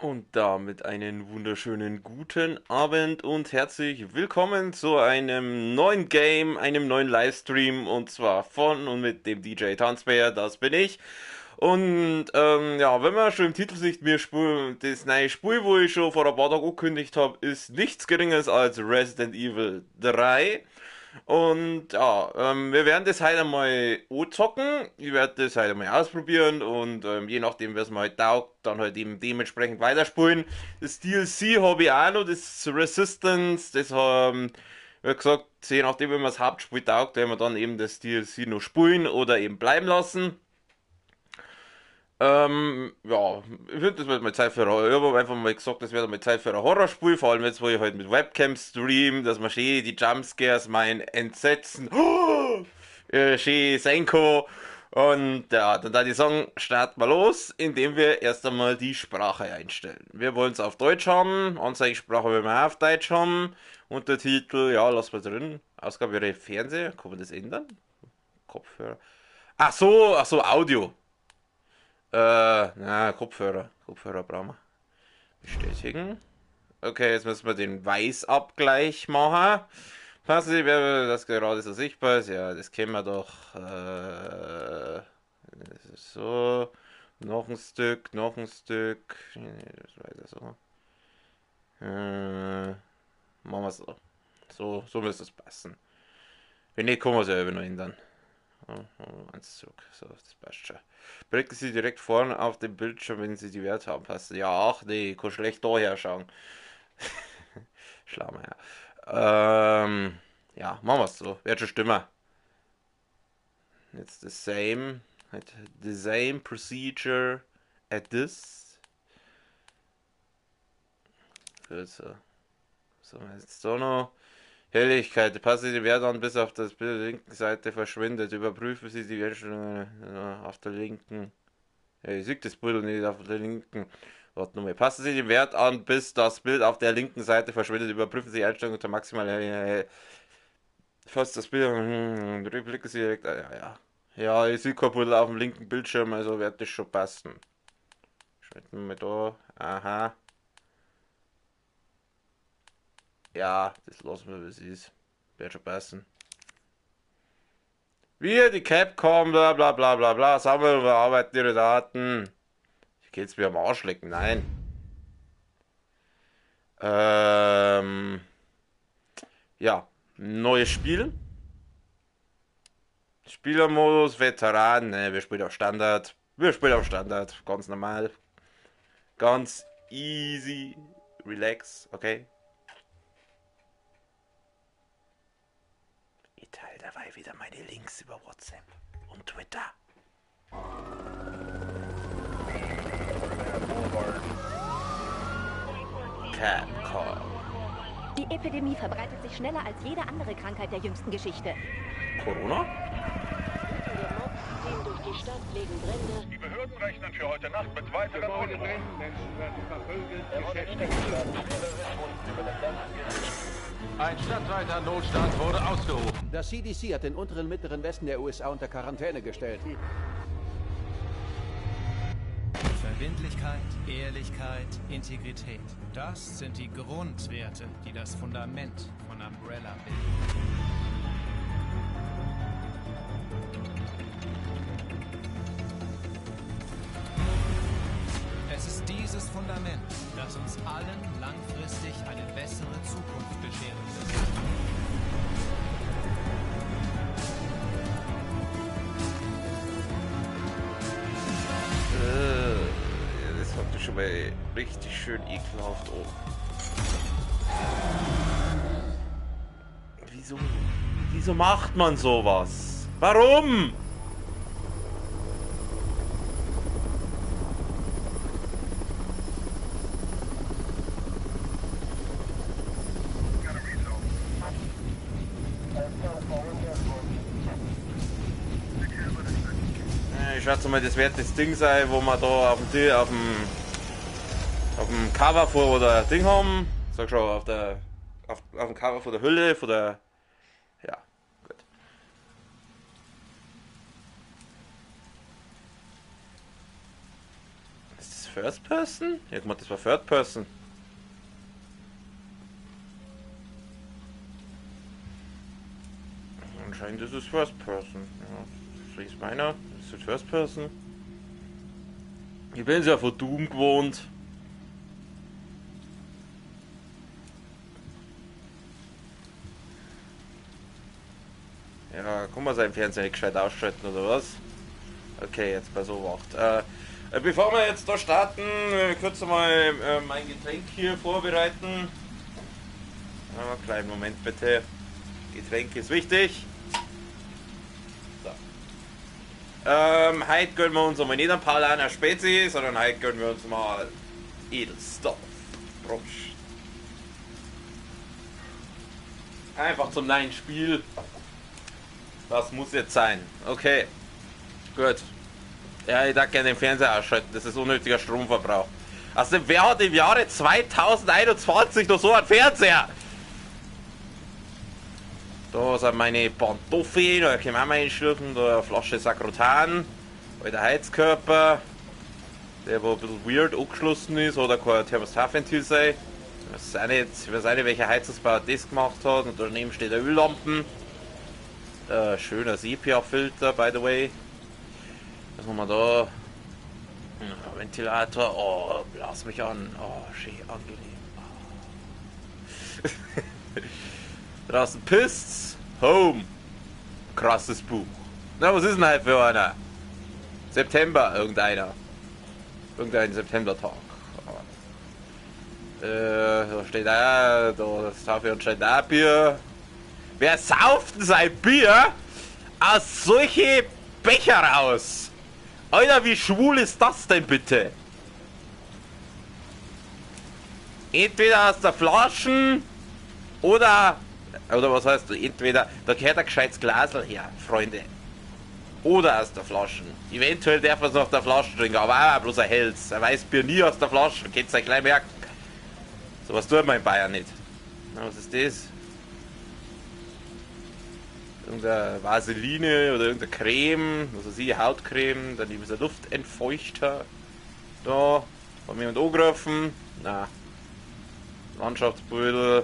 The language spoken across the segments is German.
Und damit einen wunderschönen guten Abend und herzlich willkommen zu einem neuen Game, einem neuen Livestream und zwar von und mit dem DJ Tanzbär, das bin ich. Und ja, wenn man schon im Titel sieht, das neue Spiel, wo ich schon vor ein paar Tagen angekündigt habe, ist nichts Geringeres als Resident Evil 3. Und ja, wir werden das heute mal anzocken. Ich werde das heute mal ausprobieren und je nachdem, was mir halt taugt, dann halt eben dementsprechend weiterspulen. Das DLC habe ich auch noch, das Resistance, das wie gesagt, je nachdem, wenn man das Hauptspiel taugt, werden wir dann eben das DLC noch spulen oder eben bleiben lassen. Ja, ich finde, das wird mal Zeit für ein, ich habe einfach mal gesagt, das wird mal Zeit für ein Horrorspiel, vor allem jetzt, wo ich halt mit Webcam stream, dass man schön die Jumpscares, mein Entsetzen, schön sehen kann. Und ja, dann da die Song starten wir los, indem wir erst einmal die Sprache einstellen. Wir wollen es auf Deutsch haben, Anzeigesprache wollen wir auch auf Deutsch haben, Untertitel, ja, lassen wir drin. Ausgabe wäre Fernseher, kann man das ändern? Kopfhörer. Ach so, Audio. Na, Kopfhörer. Kopfhörer brauchen wir. Bestätigen. Okay, jetzt müssen wir den Weißabgleich machen. Passen Sie, wer das gerade so sichtbar ist. Ja, das kennen wir doch. Das ist so. Noch ein Stück, noch ein Stück. Das weiter so. Machen wir so. So müsste es passen. Wenn nicht, können wir es ja eben noch ändern. Eins zurück. So, das passt schon. Blicken Sie direkt vorne auf den Bildschirm, wenn Sie die Werte anpassen. Ja, ach nee, ich kann schlecht daher schauen. Schlaumeier. Ja, machen wir es so. Wird schon stimmen. It's the same. The same procedure at this. Gut, so. So, jetzt so noch. Helligkeit. Passen Sie die Werte an, bis auf das Bild der linken Seite verschwindet. Überprüfen Sie die Werte auf der linken. Ja, ich sehe das Bild nicht auf der linken. Warte nochmal. Passen Sie den Wert an, bis das Bild auf der linken Seite verschwindet. Überprüfen Sie die Einstellung unter maximal. Fast das Bild. Blicken Sie direkt. Ja. Ja, ich sehe kein Bild auf dem linken Bildschirm, also wird das schon passen. Schalten wir mal da. Aha. Ja, das lassen wir, wie es ist. Wird schon passen. Wir, die Capcom, bla bla bla bla bla, sammeln und bearbeiten Ihre Daten. Geht's mir am Arsch lecken? Nein. Ähm. Ja, neues Spiel. Spielermodus, Veteran, ne, wir spielen auf Standard. Wir spielen auf Standard, ganz normal. Ganz easy, relax, okay? Ich teile dabei wieder meine Links über WhatsApp und Twitter. Capcom. Die Epidemie verbreitet sich schneller als jede andere Krankheit der jüngsten Geschichte. Corona? Der Mob ziehen durch die Stadt, legen Brände. Die Behörden rechnen für heute Nacht mit weiteren Unruhen. Menschen werden verprügelt, Ein stadtweiter Notstand wurde ausgerufen. Das CDC hat den unteren mittleren Westen der USA unter Quarantäne gestellt. Verbindlichkeit, Ehrlichkeit, Integrität. Das sind die Grundwerte, die das Fundament von Umbrella bilden. Es ist dieses Fundament, das uns allen langfristig eine bessere Zukunft bescheren wird. Das hat mich schon mal richtig schön ekelhaft oh. Wieso macht man sowas? Warum? Ich schätze mal, das wird das Ding sein, wo wir da auf dem Cover vor oder Ding haben. Sag schon, auf dem Cover von der Hülle, von der. Ja, gut. Was ist das First Person? Ja, guck mal, das war Third Person. Anscheinend ist es First Person. Ja, so ist meiner. Das ist First Person. Ich bin es ja von Doom gewohnt. Ja, kann man seinen Fernseher nicht gescheit ausschalten oder was? Okay, jetzt bei so Wacht. Bevor wir jetzt da starten, kurz mal mein Getränk hier vorbereiten. Kleinen Moment bitte. Getränk ist wichtig. So. Heute gönnen wir uns mal nicht ein Paulaner Spezi, sondern heute gönnen wir uns mal Edelstoff. Prost. Einfach zum neuen Spiel. Das muss jetzt sein. Okay. Gut. Ja, ich darf gerne den Fernseher ausschalten. Das ist unnötiger Stromverbrauch. Also wer hat im Jahre 2021 noch so einen Fernseher? Da sind meine Pantoffeln, da können wir auch mal einschlürfen, da eine Flasche Sakrotan, alter Heizkörper, der wo ein bisschen weird angeschlossen ist, oder kein Thermostatventil sein. Ich weiß nicht, welcher Heizungsbauer das gemacht hat, und daneben steht eine Öllampen. Schöner Sepia-Filter, by the way. Was haben wir da? Ja, Ventilator, oh, blas mich an, oh, schön angenehm. Oh. Draußen Pists, Home. Krasses Buch. Na, was ist denn halt für einer? September, irgendeiner. Irgendein Septembertag. Da steht da das dafür anscheinend auch Bier. Wer sauft denn sein Bier aus solche Becher raus? Alter, wie schwul ist das denn bitte? Entweder aus der Flaschen oder was heißt du? Entweder, da gehört ein gescheites Glasl her, Freunde. Oder aus der Flaschen. Eventuell darf man es aus der Flasche trinken, aber auch bloß ein Helles. Ein Weißbier nie aus der Flasche, könnt ihr gleich merken. So was tut man in Bayern nicht. Na, was ist das? Irgendeine Vaseline oder irgendeine Creme, also sie Hautcreme, dann ist ein Luftentfeuchter. Da, haben wir jemand angegriffen. Na, Landschaftsbeutel.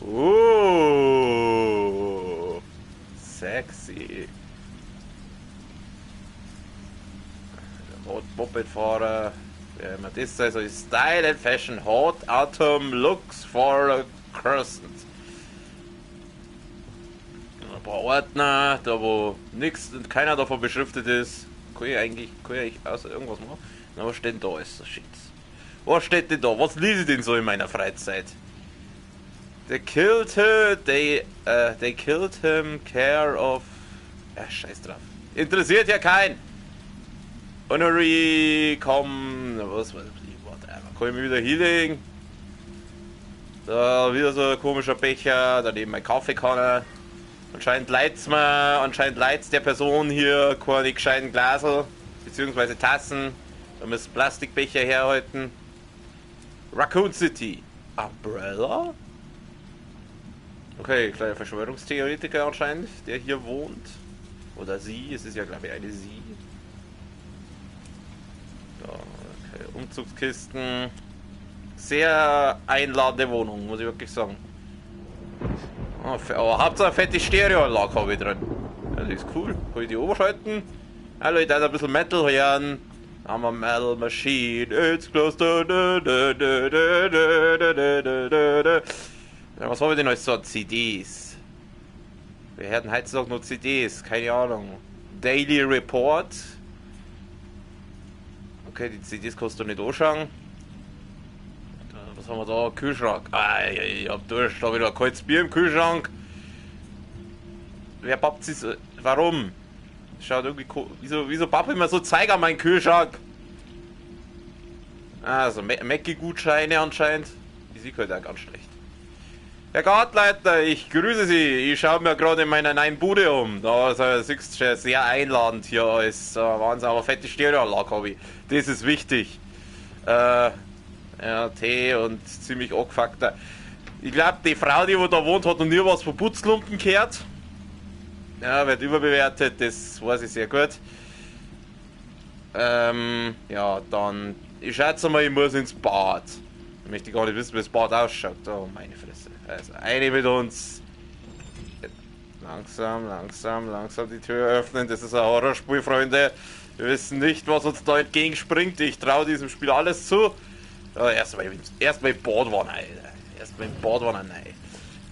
Oh, sexy. Hot Mopedfahrer. Ja, immer das also ist Style and Fashion. Hot Autumn looks for a crescent. Ein paar Ordner, da wo nichts und keiner davon beschriftet ist. Kann ich außer irgendwas machen? Na, was steht denn da ist das Shit? Was steht denn da? Was lese ich denn so in meiner Freizeit? They killed him, care of... Ja, scheiß drauf. Interessiert ja keinen. Honorary, was weiß ich, whatever. Kann ich mir wieder Healing. Da wieder so ein komischer Becher, daneben mein Kaffeekanne. Anscheinend leidt's der Person hier keine gescheiten Glasel, beziehungsweise Tassen. Da müssen Plastikbecher herhalten. Raccoon City. Umbrella? Okay, kleiner Verschwörungstheoretiker anscheinend, der hier wohnt. Oder sie, es ist ja glaube ich eine sie. Da, okay, Umzugskisten. Sehr einladende Wohnung, muss ich wirklich sagen. Oh, aber Hauptsache eine fette Stereoanlage habe ich drin. Ja, das ist cool. Kann ich die überschalten? Hallo, ich darf ein bisschen Metal hören. I'm a metal machine, it's close to... Ja, was habe ich denn alles so? CDs. Wir hatten heutzutage noch CDs, keine Ahnung. Daily Report. Okay, die CDs kannst du nicht anschauen. Was haben wir da? Kühlschrank. Ah, ich hab Durst, da habe ich noch ein kaltes Bier im Kühlschrank. Wer pappt sich so? Warum? Schaut irgendwie wieso pappe ich mir so Zeig an meinen Kühlschrank? Also, Mackie-Gutscheine anscheinend. Die sieht halt auch ganz schlecht. Herr Gartleiter, ich grüße Sie. Ich schaue mir gerade in meiner neuen Bude um. Da siehst du sehr einladend hier alles. Wahnsinn, aber fette Stereoanlage habe ich. Das ist wichtig. Ja, Tee und ziemlich angefuckter. Ich glaube, die Frau, die wo da wohnt, hat noch nie was von Putzklumpen gehört. Ja, wird überbewertet, das weiß ich sehr gut. Ja, dann... Ich schätze mal, ich muss ins Bad. Ich möchte gar nicht wissen, wie das Bad ausschaut. Oh, meine Fresse. Also, eine mit uns. Langsam, langsam, langsam die Tür öffnen. Das ist ein Horrorspiel, Freunde. Wir wissen nicht, was uns da entgegenspringt. Ich traue diesem Spiel alles zu. Erstmal im Badwanne, Alter. Erstmal im Badwanne, nein.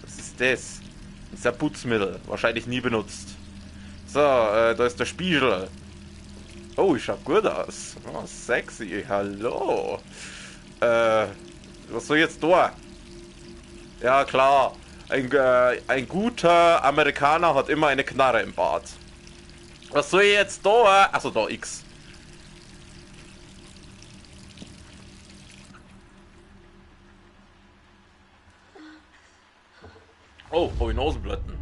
Was ist das? Das ist ein Putzmittel. Wahrscheinlich nie benutzt. So, da ist der Spiegel. Oh, ich schaut gut aus. Oh, sexy. Hallo. Was soll ich jetzt da? Ja, klar. Ein guter Amerikaner hat immer eine Knarre im Bad. Was soll ich jetzt da? Achso, da X. Oh, hab ich Nasenbluten.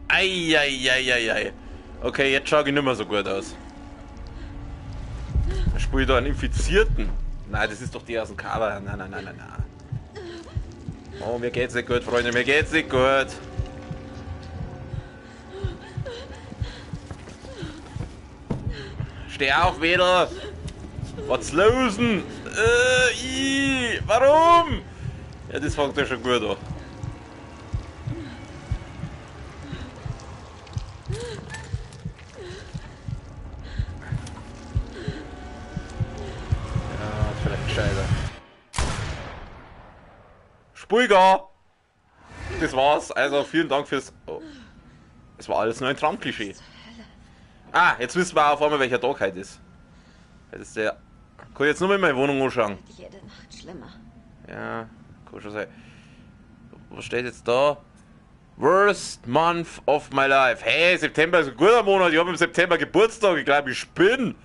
Eieieiei. Okay, jetzt schaue ich nicht mehr so gut aus. Spiel ich da einen Infizierten? Nein, das ist doch die aus dem Cover. Nein, nein, nein, nein, nein. Oh, mir geht's nicht gut, Freunde, mir geht's nicht gut. Steh auf, wieder! Was losen? Warum? Ja, das fängt ja schon gut an. Ja, vielleicht gescheiter. Spulga! Das war's. Also vielen Dank fürs... Oh. Es war alles nur ein Traumklischee. Ah, jetzt wissen wir auf einmal, welcher Tag heute ist. Das ist der... Kann ich jetzt nur mal in meine Wohnung anschauen? Jede Nacht schlimmer. Ja, kann schon sein. Was steht jetzt da? Worst month of my life. Hey, September ist ein guter Monat. Ich habe im September Geburtstag. Ich glaube, ich bin.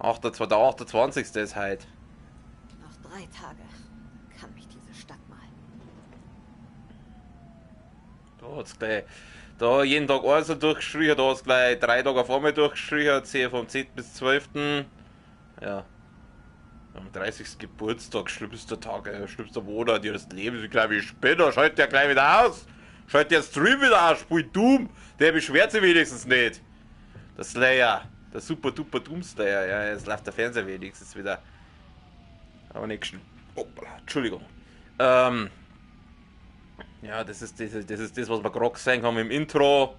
Der 28. ist heute. Noch 3 Tage kann mich diese Stadt mal. Da hat's gleich... Da jeden Tag eins durchgestrichen, da hat's gleich 3 Tage auf einmal durchgestrichen. 10 vom 10. bis 12. Ja. Am 30. Geburtstag, schlimmster Tag, schlimmster Monat ihres Lebens. Ich glaube, ich bin da. Schalt der gleich wieder aus. Schalt der Stream wieder aus. Spielt Doom. Der beschwert sich wenigstens nicht. Der Slayer. Der super duper Doom Slayer. Ja, jetzt läuft der Fernseher wenigstens wieder. Aber nicht schlimm. Entschuldigung. Ja, das ist das, was wir gerade gesehen haben im Intro.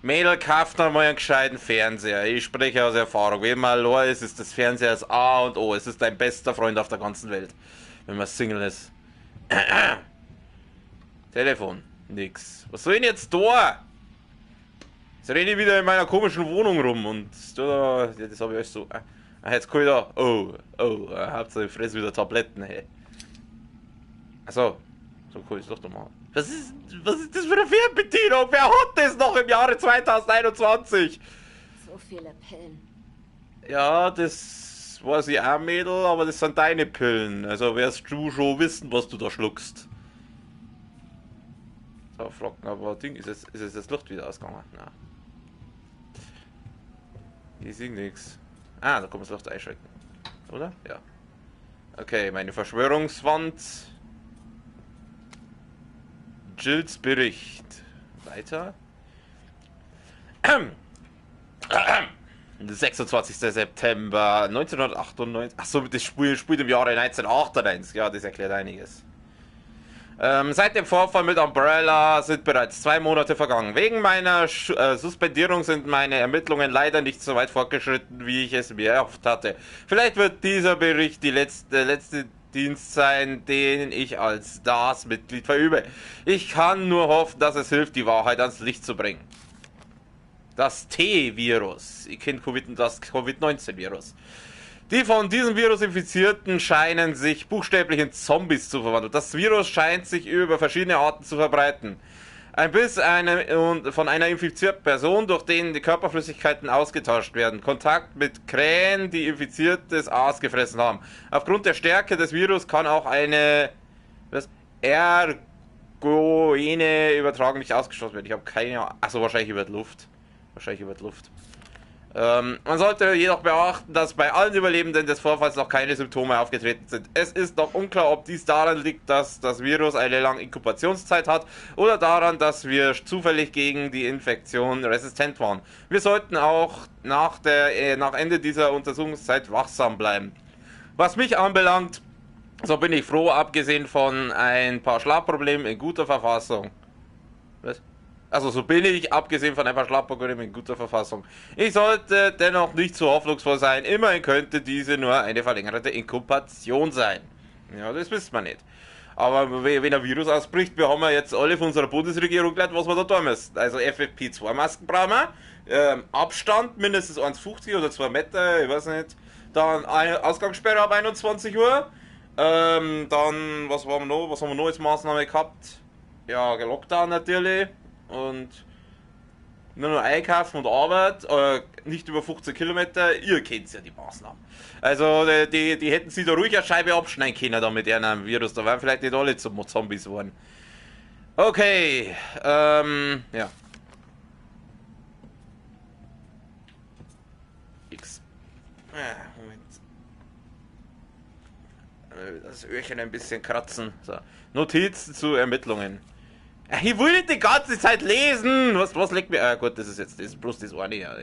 Mädel, kauft einmal einen gescheiten Fernseher. Ich spreche aus Erfahrung. Wenn man allein ist, ist das Fernseher das A und O. Es ist dein bester Freund auf der ganzen Welt. Wenn man Single ist. Telefon. Nix. Was soll ich denn jetzt da? Jetzt renne ich wieder in meiner komischen Wohnung rum und da, ja, das habe ich euch so. Jetzt kann ich da. Hauptsache ich fresse wieder Tabletten, hey. Achso. So kann ich es doch noch machen. Was ist das für eine Fernbedienung? Wer hat das noch im Jahre 2021? So viele Pillen. Ja, das weiß ich auch, Mädel, aber das sind deine Pillen. Also wirst du schon wissen, was du da schluckst. So, Flocken, aber Ding, ist es das Licht wieder ausgegangen? Nein. Ich sehe nichts. Ah, da kann man das Licht einschalten. Oder? Ja. Okay, meine Verschwörungswand. Jills Bericht. Weiter. 26. September 1998. Achso, das Spiel spielt im Jahre 1998. Ja, das erklärt einiges. Seit dem Vorfall mit Umbrella sind bereits 2 Monate vergangen. Wegen meiner Suspendierung sind meine Ermittlungen leider nicht so weit fortgeschritten, wie ich es mir erhofft hatte. Vielleicht wird dieser Bericht der letzte Dienst sein, den ich als Stars-Mitglied verübe. Ich kann nur hoffen, dass es hilft, die Wahrheit ans Licht zu bringen. Das T-Virus. Ihr kennt das Covid-19-Virus. Die von diesem Virus Infizierten scheinen sich buchstäblich in Zombies zu verwandeln. Das Virus scheint sich über verschiedene Arten zu verbreiten. Ein Biss von einer infizierten Person, durch den die Körperflüssigkeiten ausgetauscht werden. Kontakt mit Krähen, die infiziertes Aas gefressen haben. Aufgrund der Stärke des Virus kann auch eine ergogene Übertragung nicht ausgeschlossen werden. Ich habe keine Ahnung. Achso, wahrscheinlich über die Luft. Man sollte jedoch beachten, dass bei allen Überlebenden des Vorfalls noch keine Symptome aufgetreten sind. Es ist noch unklar, ob dies daran liegt, dass das Virus eine lange Inkubationszeit hat oder daran, dass wir zufällig gegen die Infektion resistent waren. Wir sollten auch nach Ende dieser Untersuchungszeit wachsam bleiben. Was mich anbelangt, so bin ich froh, abgesehen von ein paar Schlafproblemen in guter Verfassung. Was? Also so bin ich, abgesehen von ein paar Schlafprogrammen in guter Verfassung. Ich sollte dennoch nicht zu hoffnungsvoll sein. Immerhin könnte diese nur eine verlängerte Inkubation sein. Ja, das wissen wir nicht. Aber wenn ein Virus ausbricht, wir haben ja jetzt alle von unserer Bundesregierung gelernt, was wir da tun müssen. Also FFP2-Masken brauchen wir. Abstand mindestens 1,50 oder 2 Meter, ich weiß nicht. Dann eine Ausgangssperre ab 21 Uhr. Dann, was haben wir noch als Maßnahme gehabt? Ja, Lockdown natürlich. Und nur noch einkaufen und Arbeit, nicht über 15 Kilometer, ihr kennt ja die Maßnahmen. Also die hätten sie da ruhig eine Scheibe abschneiden können da mit ihrem Virus, da wären vielleicht nicht alle zum Zombies geworden. Okay, ja. X. Moment. Das Öhrchen ein bisschen kratzen. So. Notizen zu Ermittlungen. Ich will nicht die ganze Zeit lesen. Was liegt mir? Gut, das ist bloß das eine. Ja.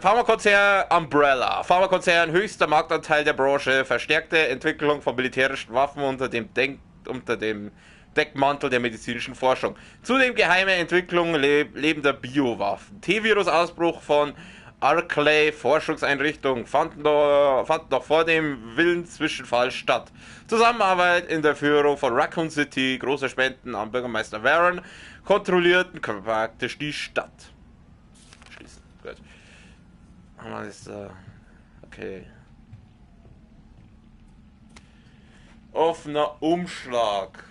Pharmakonzern Umbrella. Pharmakonzern höchster Marktanteil der Branche. Verstärkte Entwicklung von militärischen Waffen unter dem Deckmantel der medizinischen Forschung. Zudem geheime Entwicklung lebender Biowaffen. T-Virus-Ausbruch von Arclay Forschungseinrichtung fand noch vor dem Willen-Zwischenfall statt. Zusammenarbeit in der Führung von Raccoon City, große Spenden an Bürgermeister Warren, kontrollierten praktisch die Stadt. Schließen. Gut. Okay. Offener Umschlag.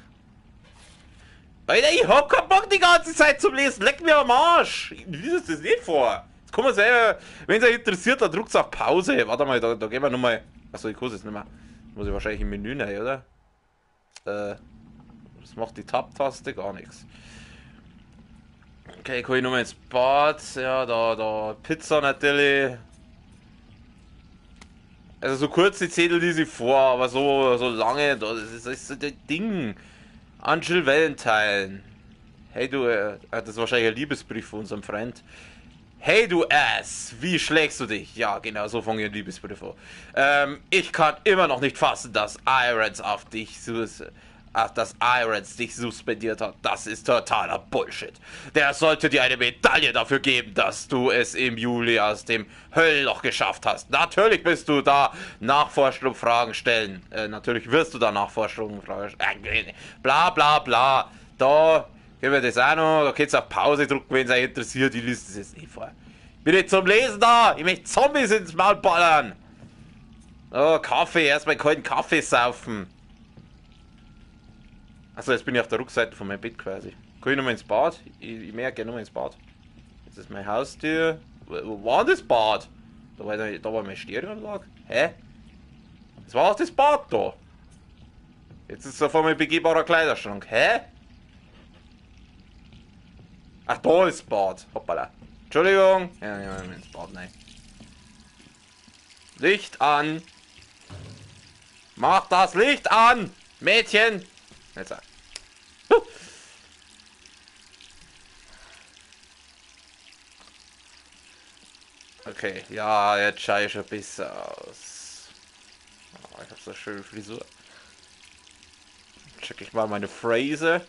Alter, ich hab keinen Bock die ganze Zeit zum Lesen. Leck mir am Arsch. Ich lese das nicht vor. Jetzt kann man selber, wenn es euch interessiert, dann drückt auf Pause. Warte mal, da gehen wir nochmal. Achso, ich kann es jetzt nicht mehr. Muss ich wahrscheinlich im Menü rein, oder? Das macht die Tab-Taste gar nichts. Okay, kann ich nochmal ins Bad. Ja, da Pizza natürlich. Also so kurz die Zettel die sie vor, aber so lange, das ist so das Ding. An Jill Valentine. Hey du, das ist wahrscheinlich ein Liebesbrief von unserem Freund. Hey du Ass, wie schlägst du dich? Ja, genau, so fange ich ein Liebesbrief an. Ich kann immer noch nicht fassen, dass Irons dich suspendiert hat. Das ist totaler Bullshit. Der sollte dir eine Medaille dafür geben, dass du es im Juli aus dem Höllenloch geschafft hast. Natürlich bist du da Nachforschung Fragen stellen. Natürlich wirst du da Nachforschung Fragen stellen. Bla bla bla. Da gehen wir das auch noch. Da könnt ihr auf Pause drücken, wenn es euch interessiert. Ich lese das jetzt nicht vor. Ich bin nicht zum Lesen da. Ich möchte Zombies ins Maul ballern. Oh, Kaffee. Erstmal kalten Kaffee saufen. Achso, jetzt bin ich auf der Rückseite von meinem Bett quasi. Kann ich nochmal ins Bad? Ich merke nochmal ins Bad. Jetzt ist mein Haustür. Wo war das Bad? Da war mein Stereoanlage. Hä? Das war auch das Bad da. Jetzt ist es auf einmal ein begehbarer Kleiderschrank. Hä? Ach, da ist das Bad. Hoppala. Entschuldigung. Ja, ins Bad, nein. Licht an. Mach das Licht an! Mädchen! Jetzt. Okay, ja, jetzt schaue ich schon besser aus. Oh, ich habe so eine schöne Frisur. Check ich mal meine Phrase.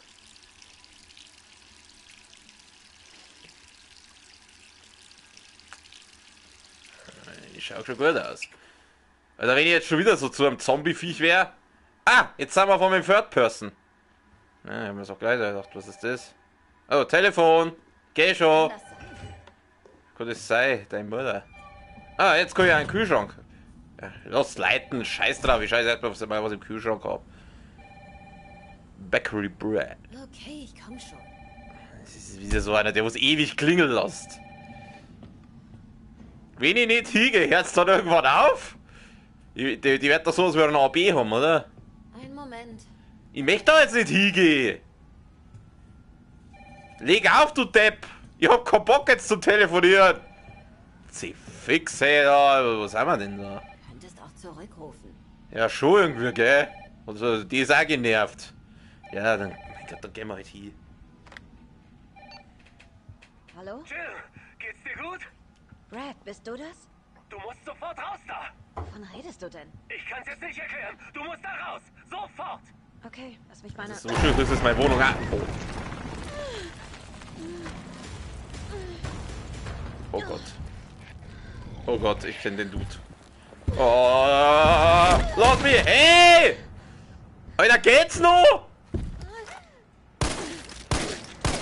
Ich schaue schon gut aus. Also wenn ich jetzt schon wieder so zu einem Zombie-Viech wäre. Ah, jetzt sind wir von dem Third Person. Ja, ich habe mir so gleich gedacht, was ist das? Oh, Telefon. Geh schon. Kann das sein? Deine Mutter. Ah, jetzt kann ich einen Kühlschrank. Ja, lass leiten, scheiß drauf. Ich scheiß erstmal, was im Kühlschrank habe. Bakery Bread. Okay, ich komm schon. Das ist wieder so einer, der was ewig klingeln lässt. Wenn ich nicht hiege, hört's dann irgendwann auf? Die wird doch so, als würde ein AB haben, oder? Ein Moment. Ich möchte da jetzt nicht hingehen. Leg auf, du Depp. Ich hab keinen Bock jetzt zu telefonieren. Sie fix, hey, da, was haben wir denn da? Könntest auch zurückrufen. Ja, schon irgendwie, gell? Also, die ist auch genervt. Ja, dann, mein Gott, dann gehen wir halt hin. Hallo? Jill, geht's dir gut? Brad, bist du das? Du musst sofort raus da. Wovon redest du denn? Ich kann's jetzt nicht erklären. Du musst da raus. Sofort. Okay, lass mich meine... So schön, das ist meine Wohnung. Ah. Oh. Oh Gott. Oh Gott, ich kenne den Dude. Oh, lass mich. Hey! Alter, geht's noch?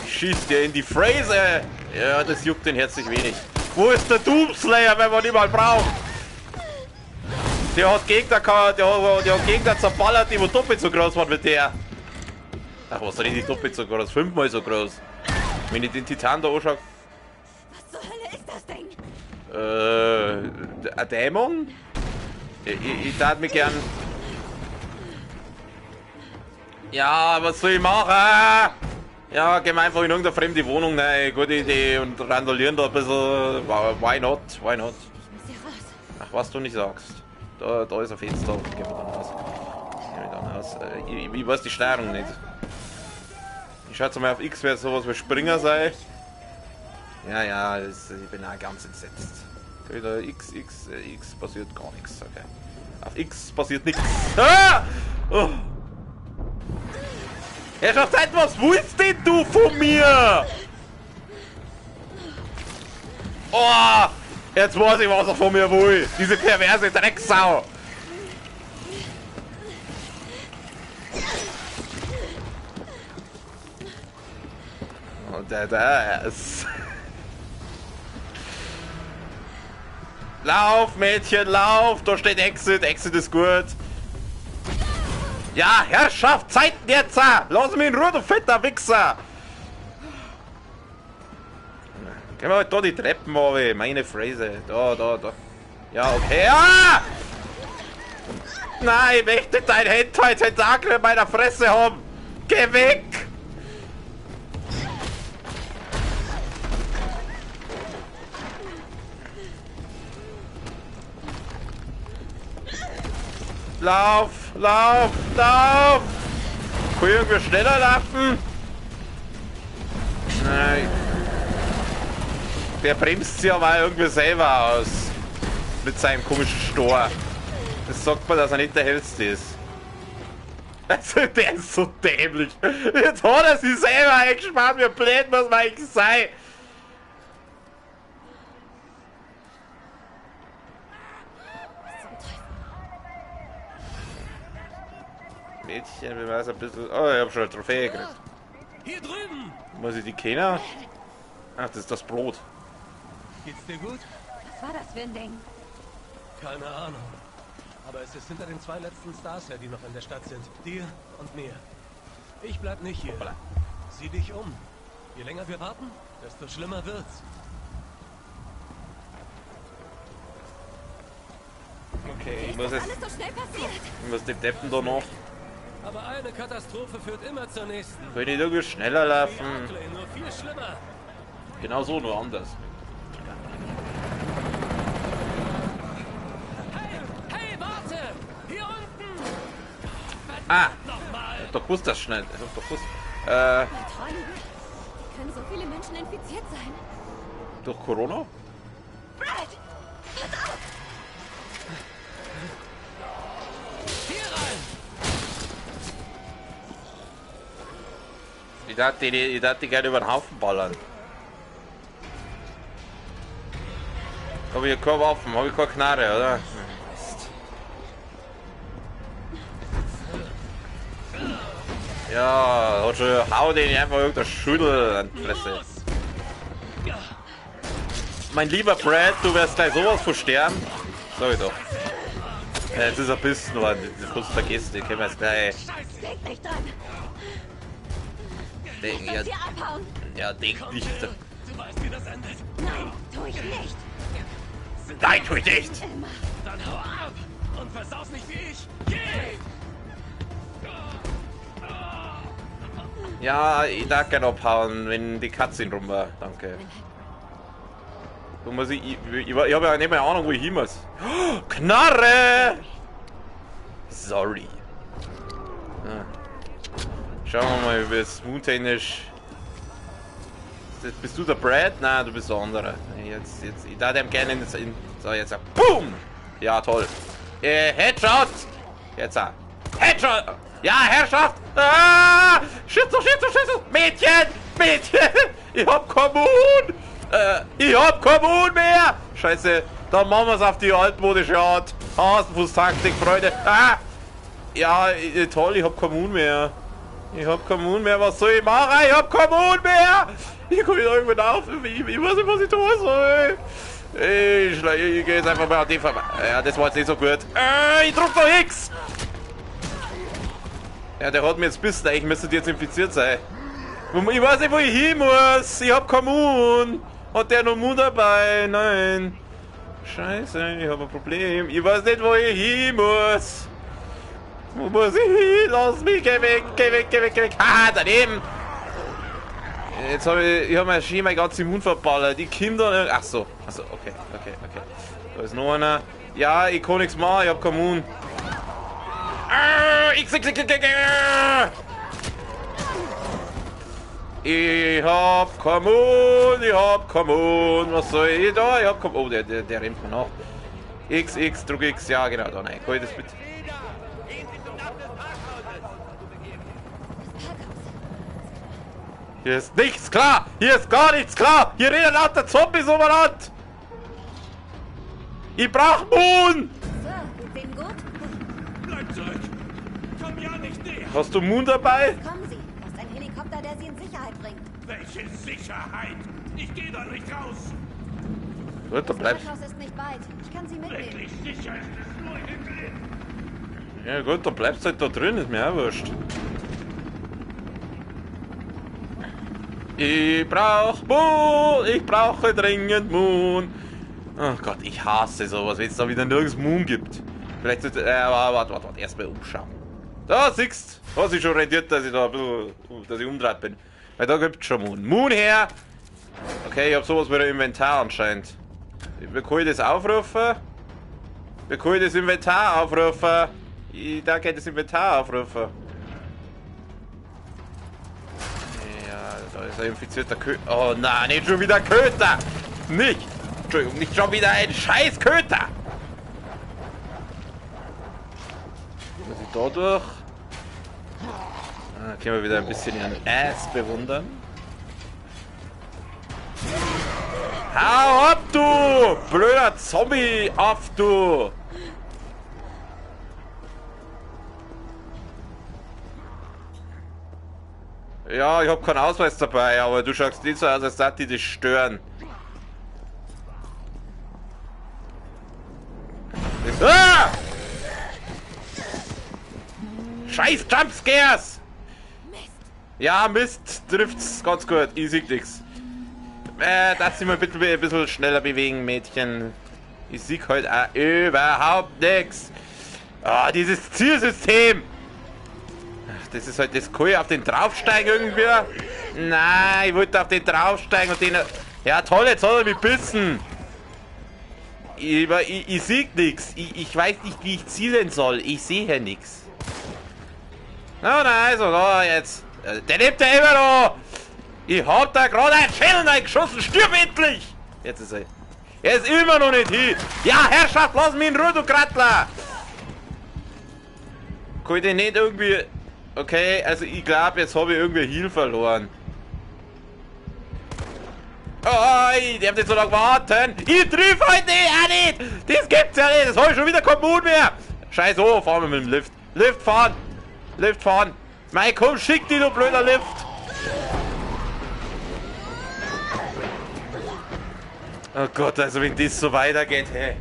Ich schieß dir in die Phrase. Ja, das juckt den herzlich wenig. Wo ist der Doomslayer, wenn man ihn mal braucht? Der hat Gegner gehabt, der hat Gegner zerballert, die wo doppelt so groß waren wie der. Ach, was denn nicht doppelt so groß? 5-mal so groß. Wenn ich den Titan da anschaue. Was zur Hölle ist das Ding? Ein Dämon? Ich tat mich gern. Ja, was soll ich machen? Ja, gehen wir einfach in irgendeine fremde Wohnung rein. Gute Idee. Und randalieren da ein bisschen. Why not? Why not? Ich muss hier raus. Ach, was du nicht sagst. Da ist ein Fenster. Gehen wir dann raus. Gehen wir dann raus. Ich weiß die Steuerung nicht. Ich schätze mal auf X, wäre sowas wie Springer sei. Ja, ich bin auch ganz entsetzt. Wieder X passiert gar nichts. Okay. Auf X passiert nichts. Ah! Oh. Herrschaft, was willst denn du von mir? Oh! Jetzt weiß ich, was er von mir will. Diese perverse Drecksau. Und der ist... Lauf, Mädchen, lauf! Da steht Exit. Exit ist gut. Ja, Herrschaft, Zeiten jetzt! Lass mich in Ruhe, du fetter Wichser! Gehen wir halt da die Treppen runter, meine Phrase. Da. Ja, okay. Ah! Nein, ich möchte dein Hentai-Tentakel in meiner Fresse haben! Geh weg! Lauf! Kann ich irgendwie schneller laufen? Nein. Der bremst sich aber irgendwie selber aus. Mit seinem komischen Stor. Das sagt man, dass er nicht der hellste ist. Also, der ist so dämlich. Jetzt hat er sich selber eingespannt. Wie blöd muss man eigentlich sein? Mädchen, wir weiß ein bisschen. Oh, ich hab schon eine Trophäe gekriegt. Hier drüben! Muss ich die kennen? Ach, das ist das Brot. Geht's dir gut? Was war das für ein Ding? Keine Ahnung. Aber es ist hinter den 2 letzten Stars her, die noch in der Stadt sind. Dir und mir. Ich bleib nicht hier. Hoppala. Sieh dich um. Je länger wir warten, desto schlimmer wird's. Okay, ich Wie muss ist das jetzt. alles so schnell passiert? Ich muss den Deppen da noch. Aber eine Katastrophe führt immer zur nächsten. Könnte ich irgendwie schneller Wie laufen? Arklay, nur viel schlimmer. Genau so, nur anders. Hey, warte! Hier unten! Ah! Nochmal! Ich hab doch gewusst, das schnell. Ich hab doch gewusst. Träumen. Können so viele Menschen infiziert sein? Durch Corona? Brad! Hier rein! Ich dachte die gerne über den Haufen ballern. Hab ich keine Waffen, hab ich keine Knarre, oder? Ja, hat schon, hau den einfach irgendein Schüttel an die Fresse. Mein lieber Brad, du wirst gleich sowas von sterben. Sag ich doch. Ja, jetzt ist er Bissen, das kannst du vergessen, den können wir jetzt gleich. Denk nicht dran! Denken, Ich muss hier abhauen! ja, denk nicht. Du weißt, wie das endet. Nein, tu ich nicht! Nein, tu ich nicht! Immer! Dann hau ab! Und versaus nicht wie ich! Geh! Ja, ich darf gerne abhauen, wenn die Cutscene rum war. Danke. Wo muss ich habe ja nicht mehr Ahnung, wo ich hin muss. Oh, Knarre! Sorry. Ah. Schauen wir mal, wie es moon-technisch. Bist du der Brad? Nein, du bist der andere. Jetzt, ich darf dem gerne in. So, jetzt. Boom! Ja, toll. Headshot! Jetzt. Headshot! Ja, Herrschaft! Ah! Schütze! Mädchen! Ich hab Kommun! Ich hab Kommun mehr! Scheiße, dann machen wir's auf die altmodische Art. Hasenfuß-Taktik, Freunde. Ah! Ja, toll, ich hab Kommun mehr. Was soll ich machen? Ich hab Kommun mehr! Ich komme wieder irgendwann auf. Ich weiß nicht, was ich tun soll. Ich gehe jetzt einfach mal an die vorbei. Ja, das war jetzt nicht so gut. Ich drück doch X! Ja, der hat mir jetzt bissen. Ich müsste jetzt infiziert sein. Ich weiß nicht, wo ich hin muss. Ich hab Kommun. Hat der noch Mund dabei? Nein. Scheiße, ich habe ein Problem. Ich weiß nicht, wo ich hin muss. Wo muss ich hin? Lass mich, geh weg. Haha, daneben. Jetzt habe ich mein Ski mein ganzes Immun verballert. Die Kinder. Ach so, okay. Da ist noch einer. Ja, ich kann nichts machen, ich hab Kommun. Ich hab Kommun. Was soll ich da? Ich hab Kommun. Oh, der rennt mir nach. X, drück X. Ja, genau, da nein. Kann ich das bitte? Hier ist nichts klar! Hier ist gar nichts klar! Hier redet lauter Zombies umeinander! Ich brauch Moon! So, geht's Ihnen gut? Bleib zurück! Komm ja nicht näher! Hast du Moon dabei? Kommen Sie. Das ist ein Helikopter, der Sie in Sicherheit bringt. Welche Sicherheit! Ich gehe da nicht raus! Gut, dann Das bleibst Parkhaus ist nicht weit. Ich kann Sie mitnehmen. Wirklich sicher ist es nur hier drin! Ja gut, dann bleibst halt da drin, ist mir auch wurscht. Ich brauche dringend Moon. Oh Gott, ich hasse sowas, wenn es da wieder nirgends Moon gibt. Vielleicht sollte, warte, erstmal umschauen. Da siehst du, hat sich schon rentiert, dass ich da ein bisschen, dass ich umdreht bin. Weil da gibt es schon Moon. Moon her! Okay, ich habe sowas wie ein Inventar anscheinend. Wie kann ich das aufrufen? Wie kann ich das Inventar aufrufen? Da kann ich das Inventar aufrufen. Da ist ein infizierter Köter. Oh nein, nicht schon wieder Köter! Entschuldigung, nicht schon wieder ein scheiß Köter! Muss ich da durch? Können wir wieder ein bisschen ihren Ass bewundern. Hau ab, du! Blöder Zombie, auf, du! Ja, ich hab keinen Ausweis dabei, aber du schaust nicht so aus, als dass die dich stören. Ah! Scheiß Jumpscares! Ja, Mist, trifft's ganz gut. Ich sieg nix. Darfst du mal bitte ein bisschen schneller bewegen, Mädchen. Ich sieg heute auch überhaupt nix. Ah, dieses Zielsystem! Das ist halt das Cool, auf den draufsteigen irgendwie. Nein, ich wollte auf den draufsteigen und den. Ja toll, jetzt hat er mich bissen. Ich sehe nichts. Ich weiß nicht, wie ich zielen soll. Ich sehe hier nichts. Na, also, da jetzt. Der lebt ja immer noch. Ich hab da gerade ein Schädel eingeschossen. Stirb endlich! Jetzt ist er. Er ist immer noch nicht hier. Ja, Herrschaft, lass mich in Ruhe, du Krattler. Kann ich den nicht irgendwie. Okay, also ich glaube, jetzt habe ich irgendwie Heal verloren. Oh, ich darf nicht so lange warten. Ich triff heute nicht. Das gibt's ja nicht. Das habe ich schon wieder keinen Mut mehr. Scheiß, oh, fahren wir mit dem Lift. Lift fahren. Mein, komm, schick die, du blöder Lift. Oh Gott, also wenn das so weitergeht, hey.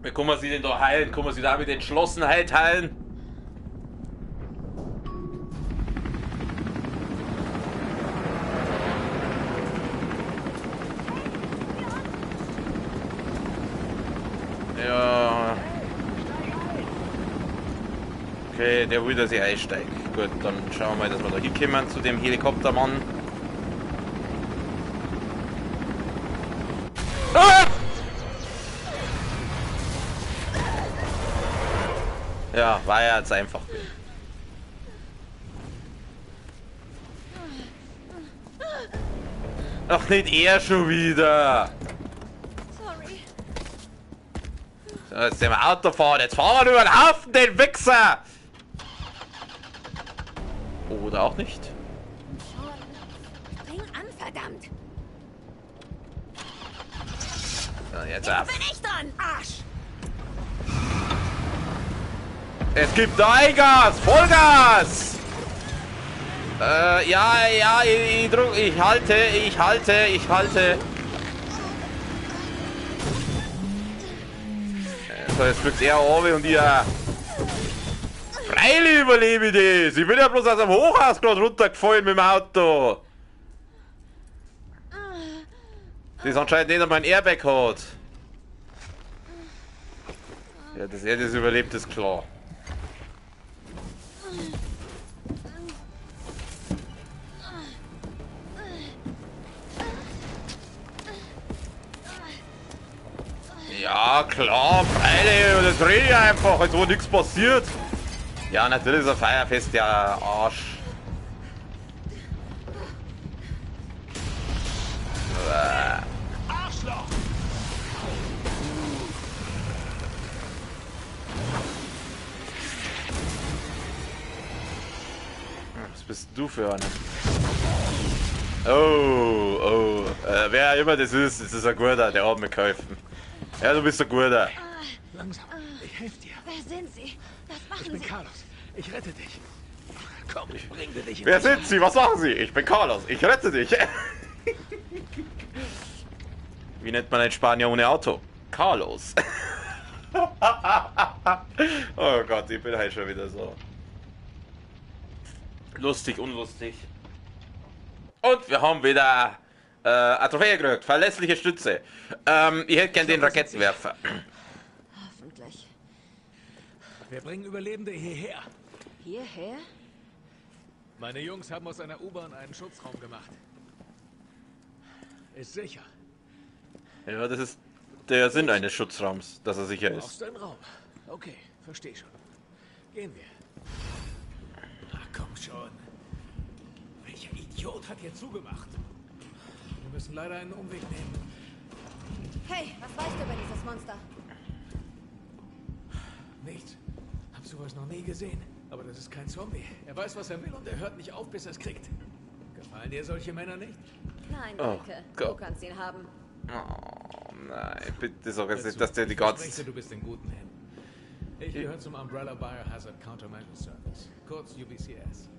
Wie kann man sie denn da heilen? Kann man sie da mit Entschlossenheit heilen? Ja. Okay, Okay, der will, dass ich einsteige. Gut, dann schauen wir mal, dass wir da hinkommen zu dem Helikoptermann. Ah! Ja, war ja jetzt einfach. Ach, nicht er schon wieder. Sorry. So, jetzt sind wir Auto fahren. Jetzt fahren wir über den Haufen, den Wichser. Oder auch nicht. Spring an, verdammt. So, jetzt ab. Bin ich dran, Arsch. Es gibt Eigas! Vollgas! Ja, ich drück, ich halte. So, jetzt drückt er oben und ihr. Freilich überlebe ich das! Ich bin ja bloß aus dem Hochhaus gerade runtergefallen mit dem Auto. Das anscheinend nicht einmal ein Airbag hat. Ja, dass er das überlebt, ist klar. Ja, klar, freilich, und das rede ich einfach, als wo nichts passiert. Ja, natürlich ist ein Feuerfest der Arsch. Arschloch! Was bist du für einer? Oh, wer immer das ist ein Guter, der hat mir geholfen. Ja, du bist ein Guter. Langsam, ich helfe dir. Wer sind Sie? Was Ich machen bin Sie? Carlos. Ich rette dich. Komm, ich bringe dich in Wer Sicherheit. sind Sie? Was machen Sie? Ich bin Carlos. Ich rette dich. Wie nennt man einen Spanier ohne Auto? Carlos. Oh Gott, ich bin halt schon wieder so. Lustig, unlustig. Und wir haben wieder eine Trophäe gekriegt. Verlässliche Stütze. Ich hätte gern den Raketenwerfer. Hoffentlich. Wir bringen Überlebende hierher. Hierher? Meine Jungs haben aus einer U-Bahn einen Schutzraum gemacht. Ist sicher. Ja, das ist der Sinn eines Schutzraums, dass er sicher Du ist. brauchst einen Raum. Okay, versteh schon. Gehen wir. Na komm schon. Welcher Idiot hat hier zugemacht? Wir müssen leider einen Umweg nehmen. Hey, was weißt du über dieses Monster? Nichts. Hab sowas noch nie gesehen. Aber das ist kein Zombie. Er weiß, was er will und er hört nicht auf, bis er es kriegt. Gefallen dir solche Männer nicht? Nein, Oh danke. Gott. Du kannst ihn haben. Oh nein, bitte sag jetzt Hör nicht, zu, dass der die ich ganze... verspreche, du bist in guten Händen. Ich gehöre zum Umbrella Biohazard Countermeasure Service, kurz UBCS.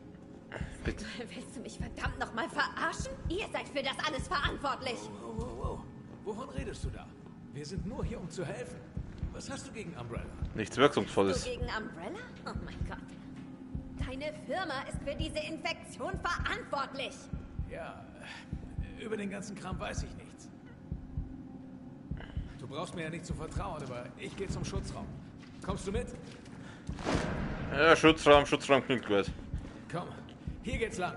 Bitte. Willst du mich verdammt nochmal verarschen? Ihr seid für das alles verantwortlich. Wow. Wovon redest du da? Wir sind nur hier, um zu helfen. Was hast du gegen Umbrella? Nichts Du Wirkungsvolles. gegen Umbrella? Oh mein Gott. Deine Firma ist für diese Infektion verantwortlich. Ja, über den ganzen Kram weiß ich nichts. Du brauchst mir ja nicht zu vertrauen, aber ich gehe zum Schutzraum. Kommst du mit? Ja, Schutzraum klingt gut. Komm, hier geht's lang.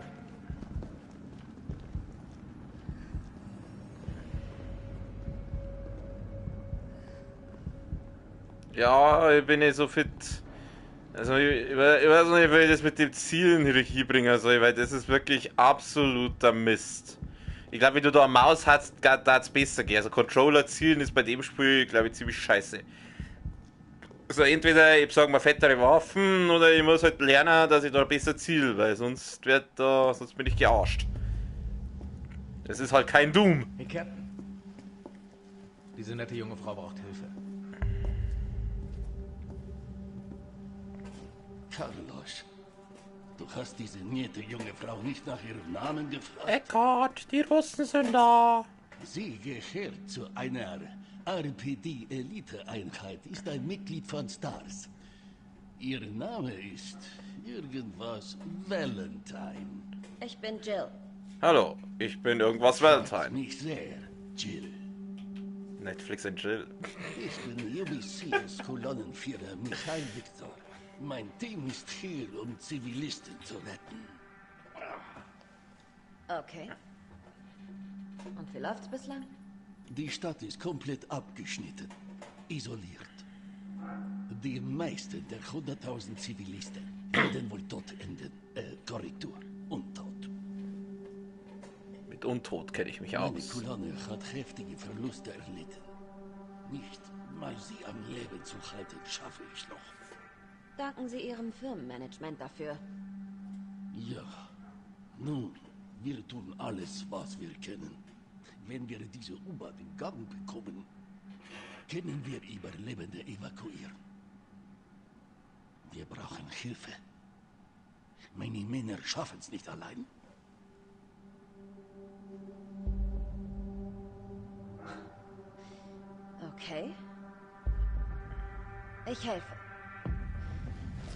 Ja, ich bin nicht so fit. Also ich weiß nicht, wie ich das mit dem Zielen hier bringen soll, weil das ist wirklich absoluter Mist. Ich glaube, wenn du da eine Maus hast, da es besser gehen. Also Controller zielen ist bei dem Spiel, glaube ich, ziemlich scheiße. Also entweder ich sage mal fettere Waffen oder ich muss halt lernen, dass ich da besser ziele, weil sonst bin ich gearscht. Das ist halt kein Doom. Hey, Captain. Diese nette junge Frau braucht Hilfe. Carlos, du hast diese nette junge Frau nicht nach ihrem Namen gefragt. Eckart, die Russen sind da. Sie gehört zu einer RPD-Elite-Einheit, ist ein Mitglied von STARS. Ihr Name ist irgendwas Valentine. Ich bin Jill. Hallo, ich bin irgendwas Valentine. Mich sehr, Jill. Netflix and Jill. Ich bin UBCS Kolonnenführer Michael Victor. Mein Team ist hier, um Zivilisten zu retten. Okay. Und wie läuft's bislang? Die Stadt ist komplett abgeschnitten, isoliert. Die meisten der 100.000 Zivilisten werden wohl tot enden. Korrektur, untot. Mit Untot kenne ich mich Meine aus. Kolonne hat heftige Verluste erlitten. Nicht mal sie am Leben zu halten, schaffe ich noch. Danken Sie Ihrem Firmenmanagement dafür. Ja, nun, wir tun alles, was wir können. Wenn wir diese U-Bahn in Gang bekommen, können wir Überlebende evakuieren. Wir brauchen Hilfe. Meine Männer schaffen es nicht allein. Okay. Ich helfe.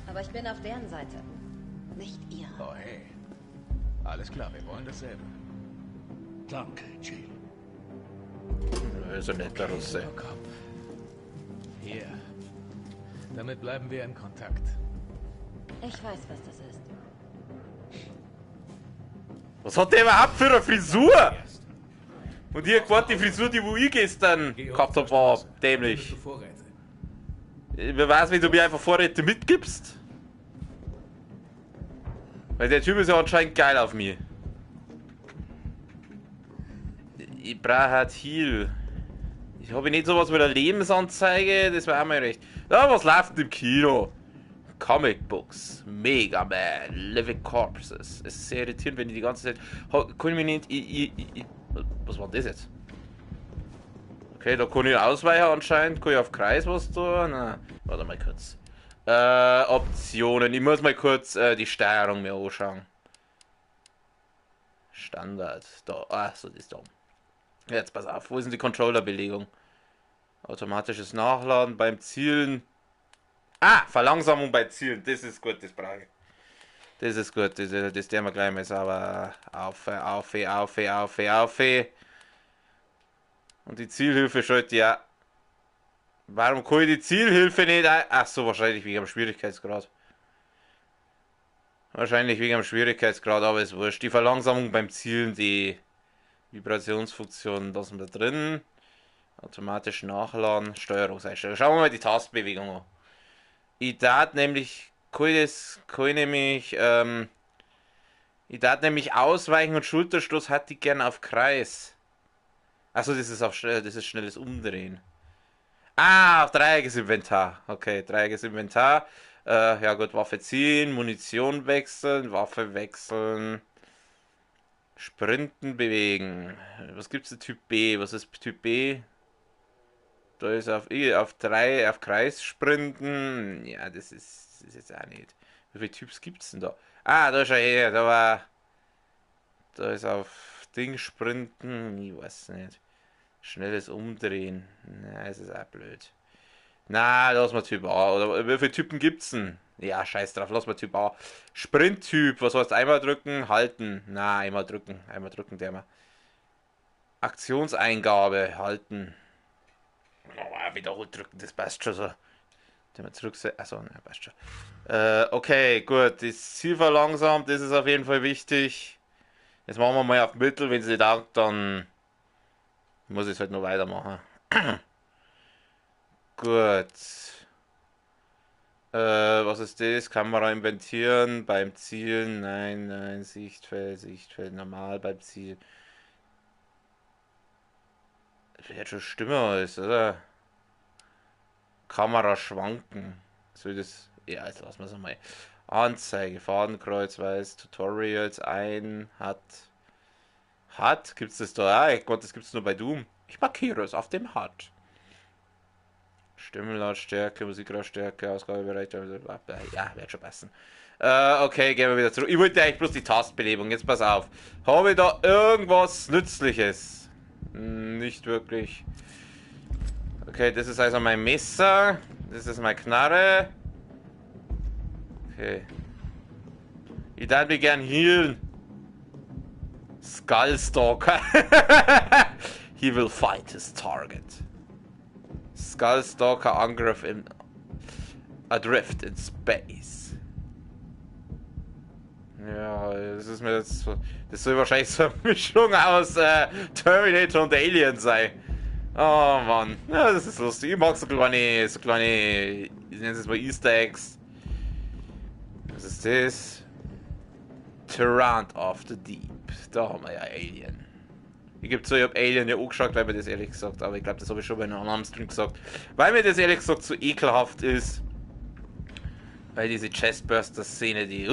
Aber ich bin auf deren Seite. Nicht ihr. Oh, hey. Alles klar, wir wollen dasselbe. Danke, Jill. So ein netter Russe. Komm. Hier. Damit bleiben wir in Kontakt. Ich weiß, was das ist. Was hat der überhaupt für eine Frisur? Und ihr gewart die Frisur, die wo ich gestern gehabt hab, war dämlich. Wer weiß, wenn du mir einfach Vorräte mitgibst? Weil der Typ ist ja anscheinend geil auf mich. Ich brauche halt Heal. Ich habe nicht sowas mit der Lebensanzeige, das war auch mal recht. Ja, was läuft im Kino? Comic Books, Mega Man, Living Corpses. Es ist sehr irritierend, wenn die ganze Zeit. Kann ich mich nicht. Was war das jetzt? Okay, da kann ich ausweichen anscheinend. Kann ich auf Kreis was tun? Na, warte mal kurz. Optionen. Ich muss mal kurz die Steuerung mir anschauen. Standard. Da. Ah, so, das ist da. Jetzt pass auf. Wo ist denn die Controller-Belegung? Automatisches Nachladen beim Zielen. Ah, Verlangsamung bei Zielen. Das ist gut, das brauche ich. Das ist gut, das der wir gleich mal sauber auf. Und die Zielhilfe schalte ja. Warum kann ich die Zielhilfe nicht ein? Ach so, wahrscheinlich wegen dem Schwierigkeitsgrad. Wahrscheinlich wegen dem Schwierigkeitsgrad, aber ist wurscht. Die Verlangsamung beim Zielen, die Vibrationsfunktion lassen wir drin. Automatisch nachladen, Steuerungseinstellung. Schauen wir mal die Tastenbewegung an. Ich darf nämlich ausweichen und Schulterstoß hatte ich gern auf Kreis. Achso, das ist schnelles Umdrehen. Ah, auf dreieckiges Inventar. Okay, dreieckiges Inventar. Ja gut, Waffe ziehen, Munition wechseln, Waffe wechseln. Sprinten, bewegen. Was gibt's da Typ B? Was ist Typ B? Da ist auf Kreis sprinten. Ja, das ist jetzt auch nicht. Wie viele Typs gibt's denn da? Ah, da ist er her. Da ist auf Ding sprinten. Ich weiß nicht. Schnelles Umdrehen. Na, es ist auch blöd. Na, lass mal Typ A. Oder wie viele Typen gibt's denn? Ja, scheiß drauf, lass mal Typ A. Sprint-Typ, was heißt einmal drücken, halten? Na, einmal drücken, der mal. Aktionseingabe, halten. Oh, wiederholt drücken, das passt schon so. Den wir zurücksetzen. Achso, ne, passt schon. Okay, gut, das Ziel verlangsamt, das ist auf jeden Fall wichtig. Jetzt machen wir mal auf Mittel, wenn sie dankt, dann muss ich es halt noch weitermachen. Gut. Was ist das? Kamera inventieren, beim Zielen, nein, Sichtfeld, normal beim Ziel. Das wird schon stimmer ist, oder? Kamera schwanken. Soll das. Ja, jetzt lassen wir es mal. Anzeige, Fadenkreuz, weiß, Tutorials ein, hat. Gibt's das da? Ah, ich Gott, das gibt's nur bei Doom. Ich markiere es auf dem Hat. Stimmenlautstärke, Musiklautstärke, Ausgabebereich, ja, wird schon passen. Okay, gehen wir wieder zurück. Ich wollte eigentlich bloß die Tastbelebung, jetzt pass auf. Habe ich da irgendwas Nützliches? Nicht wirklich. Okay, das ist also mein Messer. Das ist meine Knarre. Okay. Ich darf mich gern healen. Skullstalker. He will fight his target. Skullstalker Angriff im. Adrift in Space. Ja, das ist mir jetzt. Das soll wahrscheinlich so eine Mischung aus Terminator und Alien sein. Oh Mann. Ja, das ist lustig. Ich mag so kleine, ich nenne es mal Easter Eggs. Was ist das? Tyrant of the Deep. Da haben wir ja Alien. Ich gebe zu, ich habe Alien ja angeschaut, weil mir das ehrlich gesagt, aber ich glaube, das habe ich schon bei einem anderen Stream gesagt. Weil mir das ehrlich gesagt so ekelhaft ist. Weil diese Chestburster-Szene, die.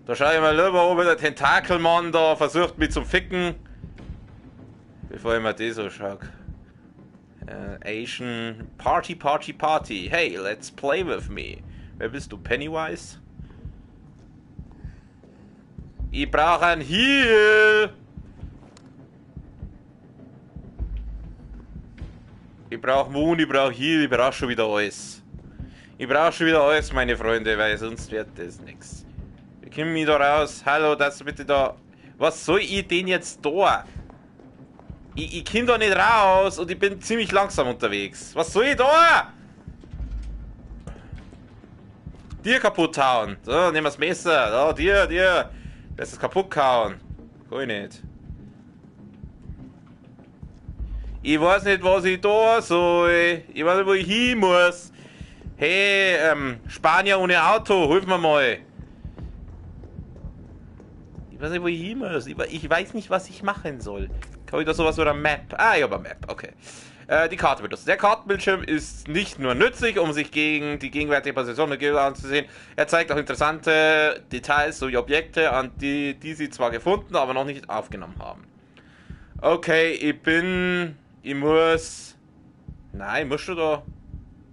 Da schaue ich mal lieber, ob der Tentakelmann da versucht mich zu ficken. Bevor ich mir das so schaue. Asian Party. Hey, let's play with me. Wer bist du? Pennywise? Ich brauche einen Heal. Ich brauche Moon, ich brauche Heal, ich brauche schon wieder alles. Ich brauche schon wieder alles, meine Freunde, weil sonst wird das nichts. Wir kommen mich da raus. Hallo, das bitte da. Was soll ich denn jetzt da? Ich komme da nicht raus und ich bin ziemlich langsam unterwegs. Was soll ich da? Dir kaputt hauen. So, nehmen wir das Messer. Da, dir. Das ist kaputt gehauen. Kann ich nicht. Ich weiß nicht, was ich da soll. Ich weiß nicht, wo ich hin muss. Hey, Spanier ohne Auto, hilf mir mal. Ich weiß nicht, wo ich hin muss. Ich weiß nicht, was ich machen soll. Habe ich da sowas oder Map? Ah, ich habe eine Map, okay. Die Karte benutzen. Der Kartenbildschirm ist nicht nur nützlich, um sich gegen die gegenwärtige Position der Gegner anzusehen. Er zeigt auch interessante Details sowie Objekte, an die sie zwar gefunden, aber noch nicht aufgenommen haben. Okay, ich muss... Nein, musst du da...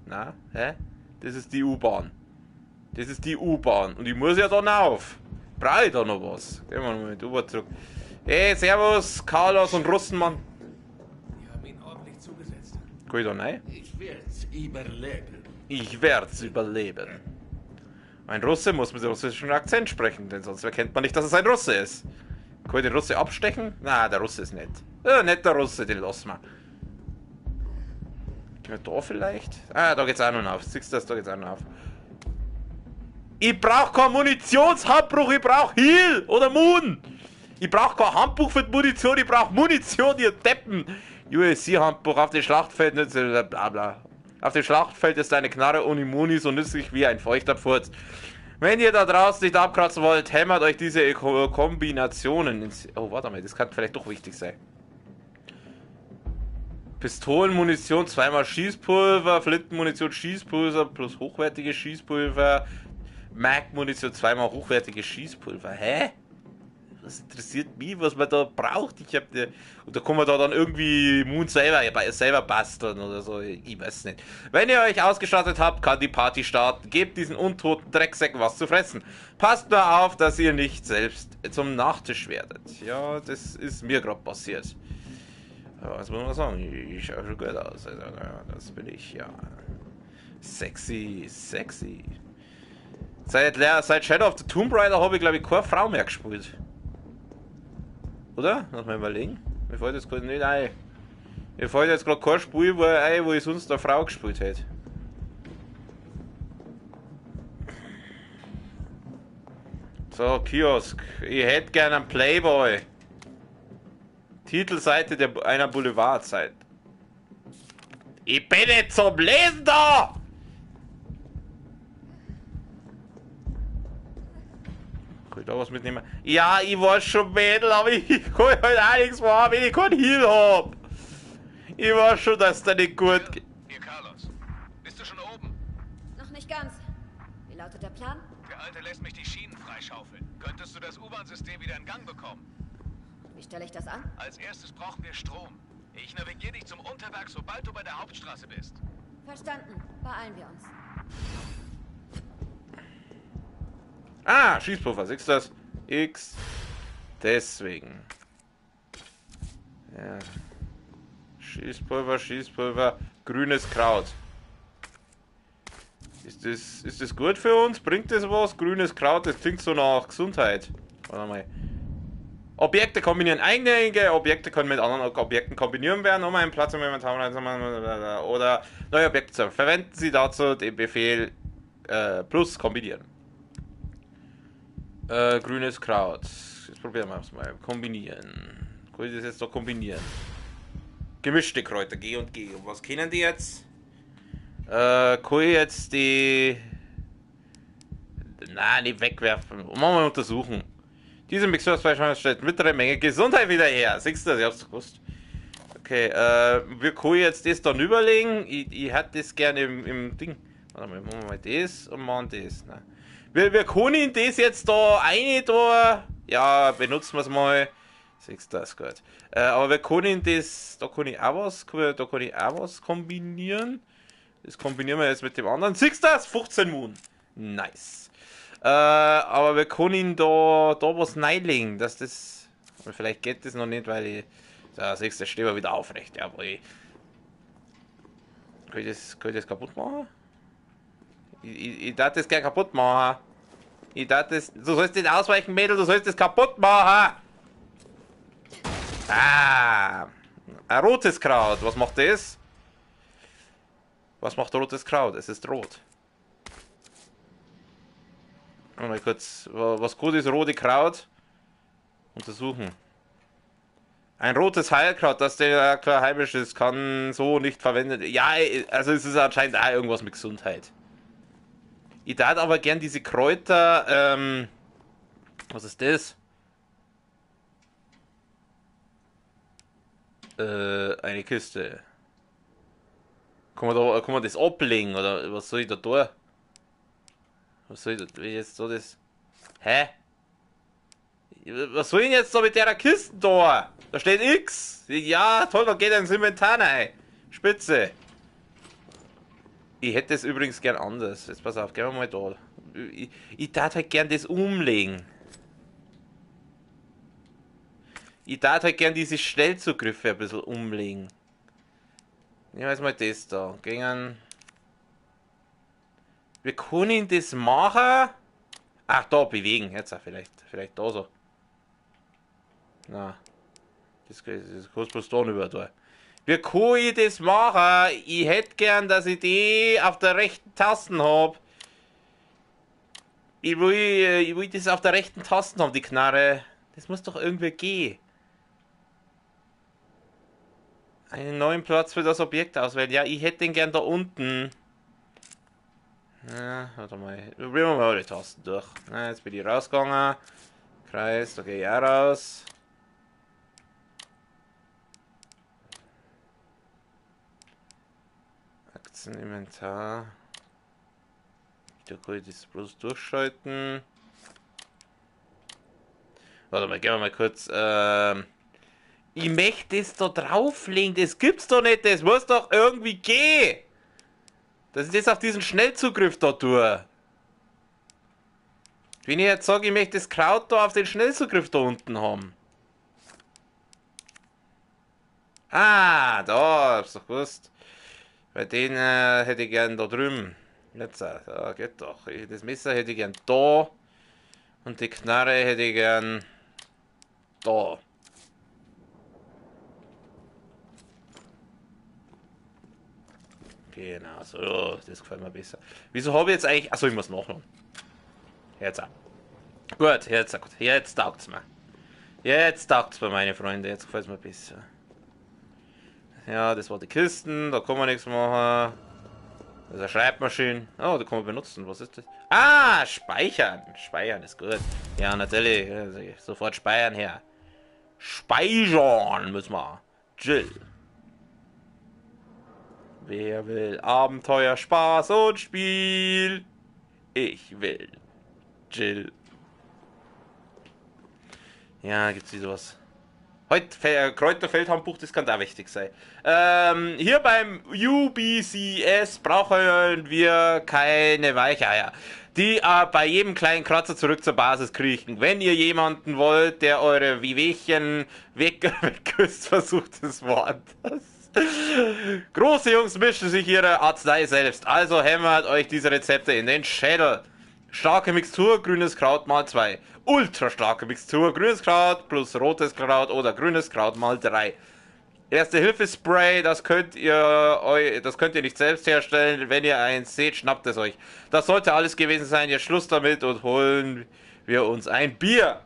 Na, hä? Das ist die U-Bahn. Das ist die U-Bahn. Und ich muss ja dann auf. Brauche ich da noch was? Gehen wir mal mit U-Bahn zurück. Hey, servus, Carlos und Russenmann. Die haben ihn ordentlich zugesetzt. Kann ich da rein? Ich werd's überleben. Ich werd's überleben. Ein Russe muss mit russischem Akzent sprechen, denn sonst erkennt man nicht, dass es ein Russe ist. Kann ich den Russe abstechen? Na, der Russe ist nett. Nicht der Russe, den lassen wir. Gehen wir da vielleicht? Ah, da geht's auch noch auf. Siehst du das? Da geht's auch noch auf. Ich brauch keinen Munitionshandbruch, ich brauch Heal oder Moon. Ich brauch kein Handbuch für die Munition, ich brauch Munition, ihr Deppen. USC-Handbuch auf dem Schlachtfeld, bla bla. Auf dem Schlachtfeld ist eine Knarre ohne Muni so nützlich wie ein feuchter Pfurz. Wenn ihr da draußen nicht abkratzen wollt, hämmert euch diese Kombinationen ins... Oh, warte mal, das kann vielleicht doch wichtig sein. Pistolenmunition, zweimal Schießpulver, Flintenmunition, Schießpulver plus hochwertige Schießpulver. Mag-Munition, zweimal hochwertige Schießpulver. Hä? Was interessiert mich, was man da braucht? Ich hab und da kann man da dann irgendwie Moon selber basteln oder so. Ich weiß nicht. Wenn ihr euch ausgestattet habt, kann die Party starten. Gebt diesen untoten Drecksäcken was zu fressen. Passt nur auf, dass ihr nicht selbst zum Nachtisch werdet. Ja, das ist mir gerade passiert. Ja, was muss man sagen? Ich schaue schon gut aus. Also, ja, das bin ich, ja. Sexy. Seit Shadow of the Tomb Raider habe ich, glaube ich, keine Frau mehr gespielt. Oder? Lass mal überlegen. Mir fällt jetzt gerade nicht ein. Mir fällt jetzt gerade kein Spiel ein, wo ich sonst eine Frau gespielt hätte. So, Kiosk. Ich hätte gerne einen Playboy. Titelseite einer Boulevardzeit. Ich bin nicht zum Lesen da! Kann ich da was mitnehmen? Ja, ich war schon Mädel, aber ich kann halt auch nichts machen, wenn ich keinen Heal hab. Ich weiß schon, dass das nicht gut geht. Hier, Carlos. Bist du schon oben? Noch nicht ganz. Wie lautet der Plan? Der Alte lässt mich die Schienen freischaufeln. Könntest du das U-Bahn-System wieder in Gang bekommen? Wie stelle ich das an? Als erstes brauchen wir Strom. Ich navigiere dich zum Unterwerk, sobald du bei der Hauptstraße bist. Verstanden. Beeilen wir uns. Ah, Schießpulver, siehst du das? X. Deswegen. Ja. Schießpulver, grünes Kraut. Ist das gut für uns? Bringt das was? Grünes Kraut, das klingt so nach Gesundheit. Warte mal. Objekte kombinieren. Einige Objekte können mit anderen Objekten kombinieren werden, um einen Platz im Inventar oder neue Objekte zu verwenden. Sie dazu den Befehl plus kombinieren. Grünes Kraut. Jetzt probieren wir es mal. Kombinieren. Kann ich das jetzt doch kombinieren? Gemischte Kräuter. G und G. Und was kennen die jetzt? Kann ich jetzt die... Na, nicht wegwerfen. Machen wir untersuchen. Diese Mixturfleisch stellt mittlere Menge Gesundheit wieder her. Siehst du das? Ich hab's gewusst. Okay, wir können jetzt das dann überlegen. Ich hätte das gerne im Ding. Warte mal, machen wir mal das und machen das. Nein. Wir können das jetzt da rein da. Ja, benutzen wir es mal. Siehst du das? Gut. Aber wir können das. Da kann ich auch was kombinieren. Das kombinieren wir jetzt mit dem anderen. Siehst du das? 15 Moon. Nice. Aber wir können da was reinlegen, dass das. Vielleicht geht das noch nicht, weil ich. Da siehst du, steht wieder aufrecht. Jawohl. Kann ich das kaputt machen? Ich darf das gleich kaputt machen. Ich darf das. Du sollst nicht ausweichen, Mädel, du sollst das kaputt machen! Ah! Ein rotes Kraut. Was macht das? Was macht rotes Kraut? Es ist rot. Mal kurz, was gut ist rote Kraut? Untersuchen. Ein rotes Heilkraut, das der klar heimisch ist, kann so nicht verwendet. Ja, also es ist anscheinend auch irgendwas mit Gesundheit. Ich darf aber gern diese Kräuter, was ist das? Eine Kiste. Kann man das ablegen, oder was soll ich da tun? Was soll ich da jetzt so das? Hä? Was soll ich denn jetzt da mit der Kiste da? Da steht X. Ja, toll, da geht er ins Inventar rein. Spitze. Ich hätte es übrigens gern anders. Jetzt pass auf, gehen wir mal da. Ich darf halt gern das umlegen. Ich darf halt gern diese Schnellzugriffe ein bisschen umlegen. Nehmen wir jetzt mal das da. Gegen. Wir können das machen. Ach, da bewegen. Jetzt auch vielleicht da so. Na. Das kannst bloß da nicht da. Wie kann ich das machen? Ich hätte gern, dass ich die auf der rechten Tasten habe. Ich will das auf der rechten Tasten haben, die Knarre. Das muss doch irgendwie gehen. Einen neuen Platz für das Objekt auswählen. Ja, ich hätte den gern da unten. Ja, warte mal. Probieren wir mal alle Tasten durch. Na, jetzt bin ich rausgegangen. Kreis, da gehe ich auch raus. Aktieninventar. Da kann ich das bloß durchschalten. Warte mal, gehen wir mal kurz. Ich möchte das da drauflegen. Das gibt's doch nicht. Das muss doch irgendwie gehen. Dass ich das auf diesen Schnellzugriff da tue. Wenn ich jetzt sage, ich möchte das Kraut da auf den Schnellzugriff da unten haben. Ah, da, hab's doch gewusst. Bei denen hätte ich gern da drüben. Jetzt, da geht doch. Das Messer hätte ich gern da. Und die Knarre hätte ich gern da. Genau, so, das gefällt mir besser. Wieso habe ich jetzt eigentlich... Achso, ich muss nachladen. Jetzt auch. Gut, jetzt taugt's mir. Jetzt taugt's mir, meine Freunde. Jetzt gefällt es mir besser. Ja, das war die Kisten, da kann man nichts machen. Das ist eine Schreibmaschine. Oh, da kann man benutzen. Was ist das? Ah, speichern. Speichern ist gut. Ja, natürlich. Sofort speichern her. Speichern müssen wir. Jill. Wer will Abenteuer, Spaß und Spiel? Ich will. Jill. Ja, gibt's wieder was. Heute Kräuterfeldhandbuch, das kann da wichtig sein. Hier beim UBCS brauchen wir keine Weicheier, die bei jedem kleinen Kratzer zurück zur Basis kriechen. Wenn ihr jemanden wollt, der eure Wehwehchen wegküsst, versucht es woanders. Große Jungs mischen sich ihre Arznei selbst, also hämmert euch diese Rezepte in den Schädel. Starke Mixtur, grünes Kraut mal 2. Ultra starke Mixtur, grünes Kraut plus rotes Kraut oder grünes Kraut mal 3. Erste-Hilfe-Spray, das könnt ihr nicht selbst herstellen. Wenn ihr eins seht, schnappt es euch. Das sollte alles gewesen sein. Jetzt Schluss damit und holen wir uns ein Bier.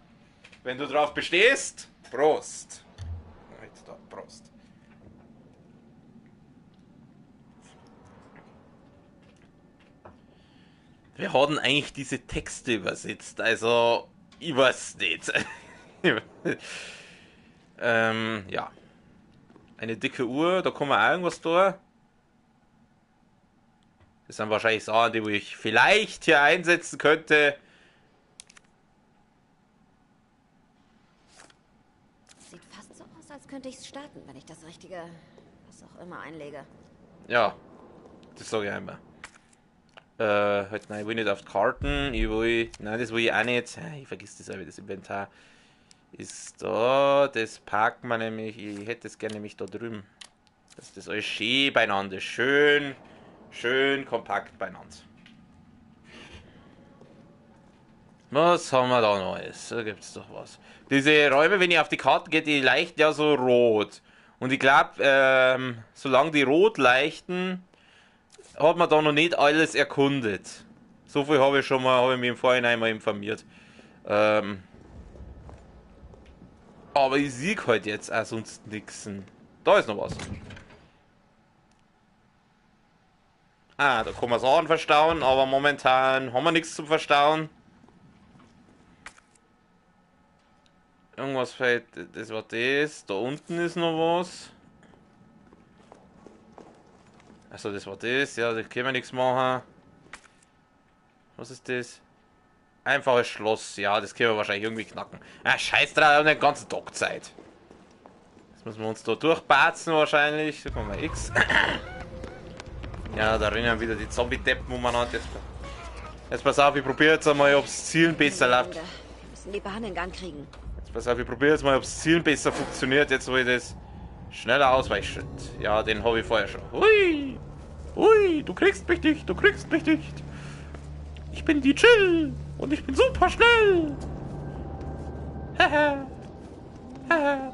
Wenn du drauf bestehst, Prost. Prost. Wir haben eigentlich diese Texte übersetzt, also ich weiß nicht. Ja. Eine dicke Uhr, da kann man auch irgendwas da. Das sind wahrscheinlich Sachen, die ich vielleicht hier einsetzen könnte. Sieht fast so aus, als könnte ich es starten, wenn ich das richtige, was auch immer, einlege. Ja, das sage ich einmal. Halt, nein, ich will nicht auf die Karten, nein, das will ich auch nicht. Ich vergiss das auch, das Inventar ist da, das packen wir nämlich, ich hätte es gerne nämlich da drüben. Dass das alles schön beieinander ist, schön kompakt beieinander. Was haben wir da noch alles? Da gibt es doch was. Diese Räume, wenn ich auf die Karten gehe, die leuchten ja so rot. Und ich glaube, solange die rot leuchten, hat man da noch nicht alles erkundet. So viel habe ich mich im Vorhinein mal informiert. Aber ich sehe halt jetzt auch sonst nix. Da ist noch was. Ah, da kann man Sachen verstauen, aber momentan haben wir nichts zum Verstauen. Irgendwas fällt, das war das. Da unten ist noch was. Also das war das, ja, da können wir nichts machen. Was ist das? Einfaches Schloss, ja, das können wir wahrscheinlich irgendwie knacken. Ah, scheiß drauf, wir haben den ganzen Tag Zeit. Jetzt müssen wir uns da durchbatzen wahrscheinlich. Da kommen wir X. Ja, da rennen wieder die Zombie-Deppen umeinander. Jetzt pass auf, ich probiere jetzt einmal, ob das Zielen besser läuft. Wir müssen die Bahn in Gang kriegen. Jetzt pass auf, ich probiere jetzt mal, ob das Zielen besser funktioniert, jetzt wo ich das schneller Ausweichschritt. Ja, den habe ich vorher schon. Hui! Hui, du kriegst mich nicht, du kriegst mich nicht. Ich bin die Chill und ich bin super schnell. Haha. Haha.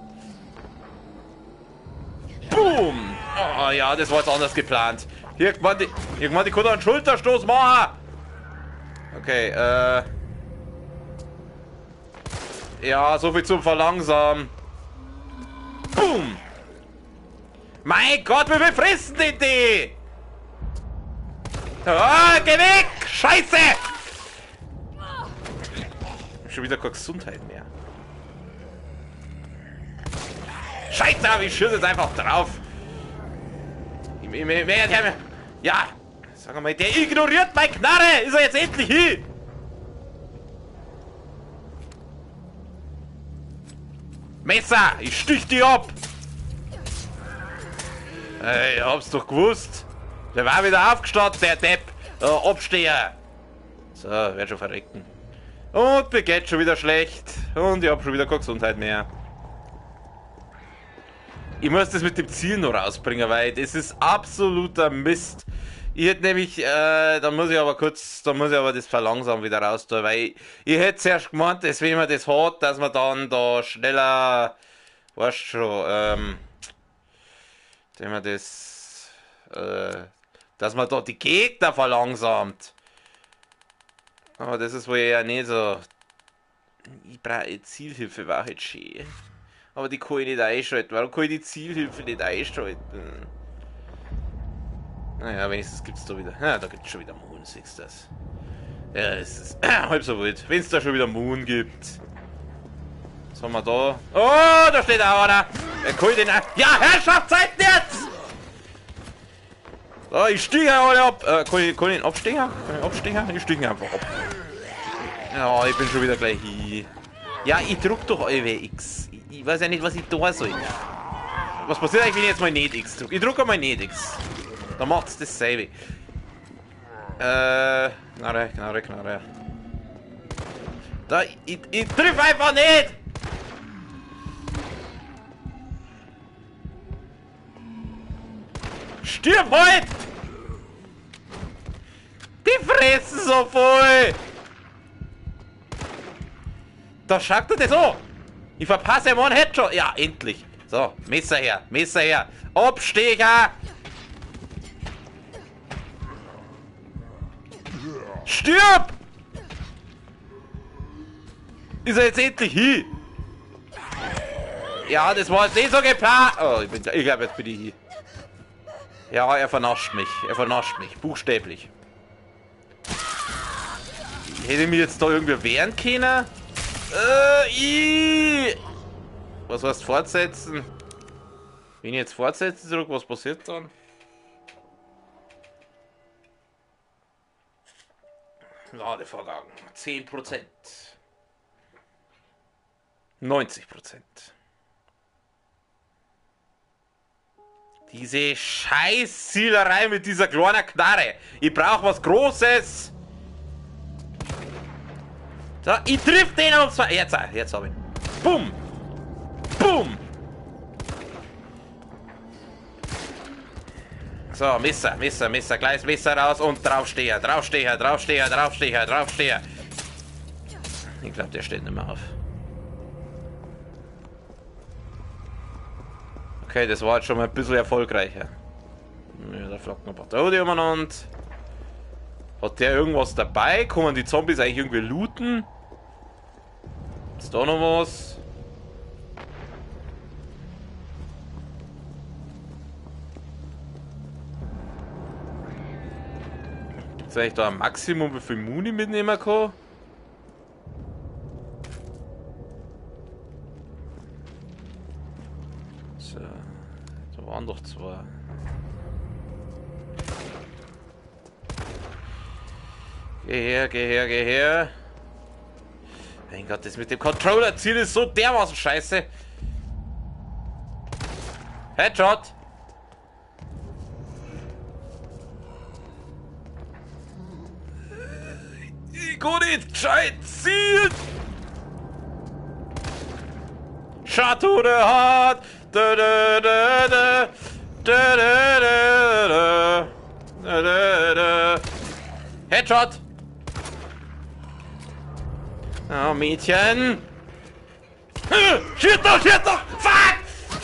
Boom! Oh ja, das war jetzt anders geplant. Irgendwann die Kunde einen Schulterstoß machen. Okay, ja, so viel zum Verlangsamen. Boom! Mein Gott, wie viel fressen denn die? Ah, geh weg! Scheiße! Schon wieder keine Gesundheit mehr. Scheiße, ich schieße jetzt einfach drauf. Ja, sag mal, der ignoriert meine Knarre! Ist er jetzt endlich hin? Messer! Ich stich die ab! Ich hab's doch gewusst. Der war wieder aufgestanden, der Depp. Absteher. So, werd schon verrecken. Und mir geht's schon wieder schlecht. Und ich hab schon wieder keine Gesundheit mehr. Ich muss das mit dem Ziel noch rausbringen, weil das ist absoluter Mist. Ich hätte nämlich, dann muss ich aber das verlangsamen wieder raus tun, weil ich hätte zuerst gemeint, dass wenn man das hat, dass man dann da schneller, weißt schon, wenn man das, dass man da die Gegner verlangsamt. Aber das ist wohl eher nicht so. Ich brauche Zielhilfe, war halt schön. Aber die kann ich nicht einschalten. Warum kann ich die Zielhilfe nicht einschalten? Naja, wenigstens gibt es da wieder. Ja, da gibt es schon wieder Moon, siehst du das? Ja, es ist halb so wild. Wenn es da schon wieder Moon gibt. Was haben wir da? Oh, da steht auch einer. Wer kann ich den ein? Ja, Herrschaftszeit jetzt! So, ich stiege alle ab. Kann ich ihn abstehen? Kann ich abstehen? Ich stiege einfach ab. Ja, ich bin schon wieder gleich hier. Ja, ich drück doch X. Ich weiß ja nicht, was ich da soll. Was passiert eigentlich, wenn ich jetzt mal nicht X drücke? Ich drücke mal nicht X. Dann macht's dasselbe. Knarre. Da, ich triff einfach nicht! Stirb halt! Die fressen so voll! Da schaut er das an. Ich verpasse einen Headshot. Ja, endlich. So, Messer her, Messer her. Abstecher. Stirb! Ist er jetzt endlich hier? Ja, das war jetzt nicht so geplant. Oh, ich glaube, jetzt bin ich hier. Ja, er vernascht mich. Er vernascht mich. Buchstäblich. Hätte ich mir jetzt da irgendwie wehren können? Was heißt fortsetzen? Wenn ich jetzt fortsetzen drücke, was passiert dann? Ladevorgang. 10%. 90%. Diese Scheißzielerei mit dieser kleinen Knarre. Ich brauche was Großes. So, ich triff den auf zwei. Jetzt habe ich. Bumm. Bumm. So, Messer, gleich Messer raus und Draufsteher. Ich glaube, der steht nicht mehr auf. Okay, das war jetzt schon mal ein bisschen erfolgreicher. Ja, da flackt noch Patrouille umeinander. Hat der irgendwas dabei? Kommen die Zombies eigentlich irgendwie looten? Ist da noch was? Gibt es eigentlich da ein Maximum, wie viel Muni mitnehmen kann? So, da waren doch zwei. Geh her. Mein Gott, das mit dem Controller-Ziel ist so dermaßen scheiße. Headshot. Ich kann nicht gescheit zielen. Shot to the heart. Da, da, da, da. Da, da, da, da. Da, da, da. Headshot. Oh, Mädchen! Shit doch! Fuck!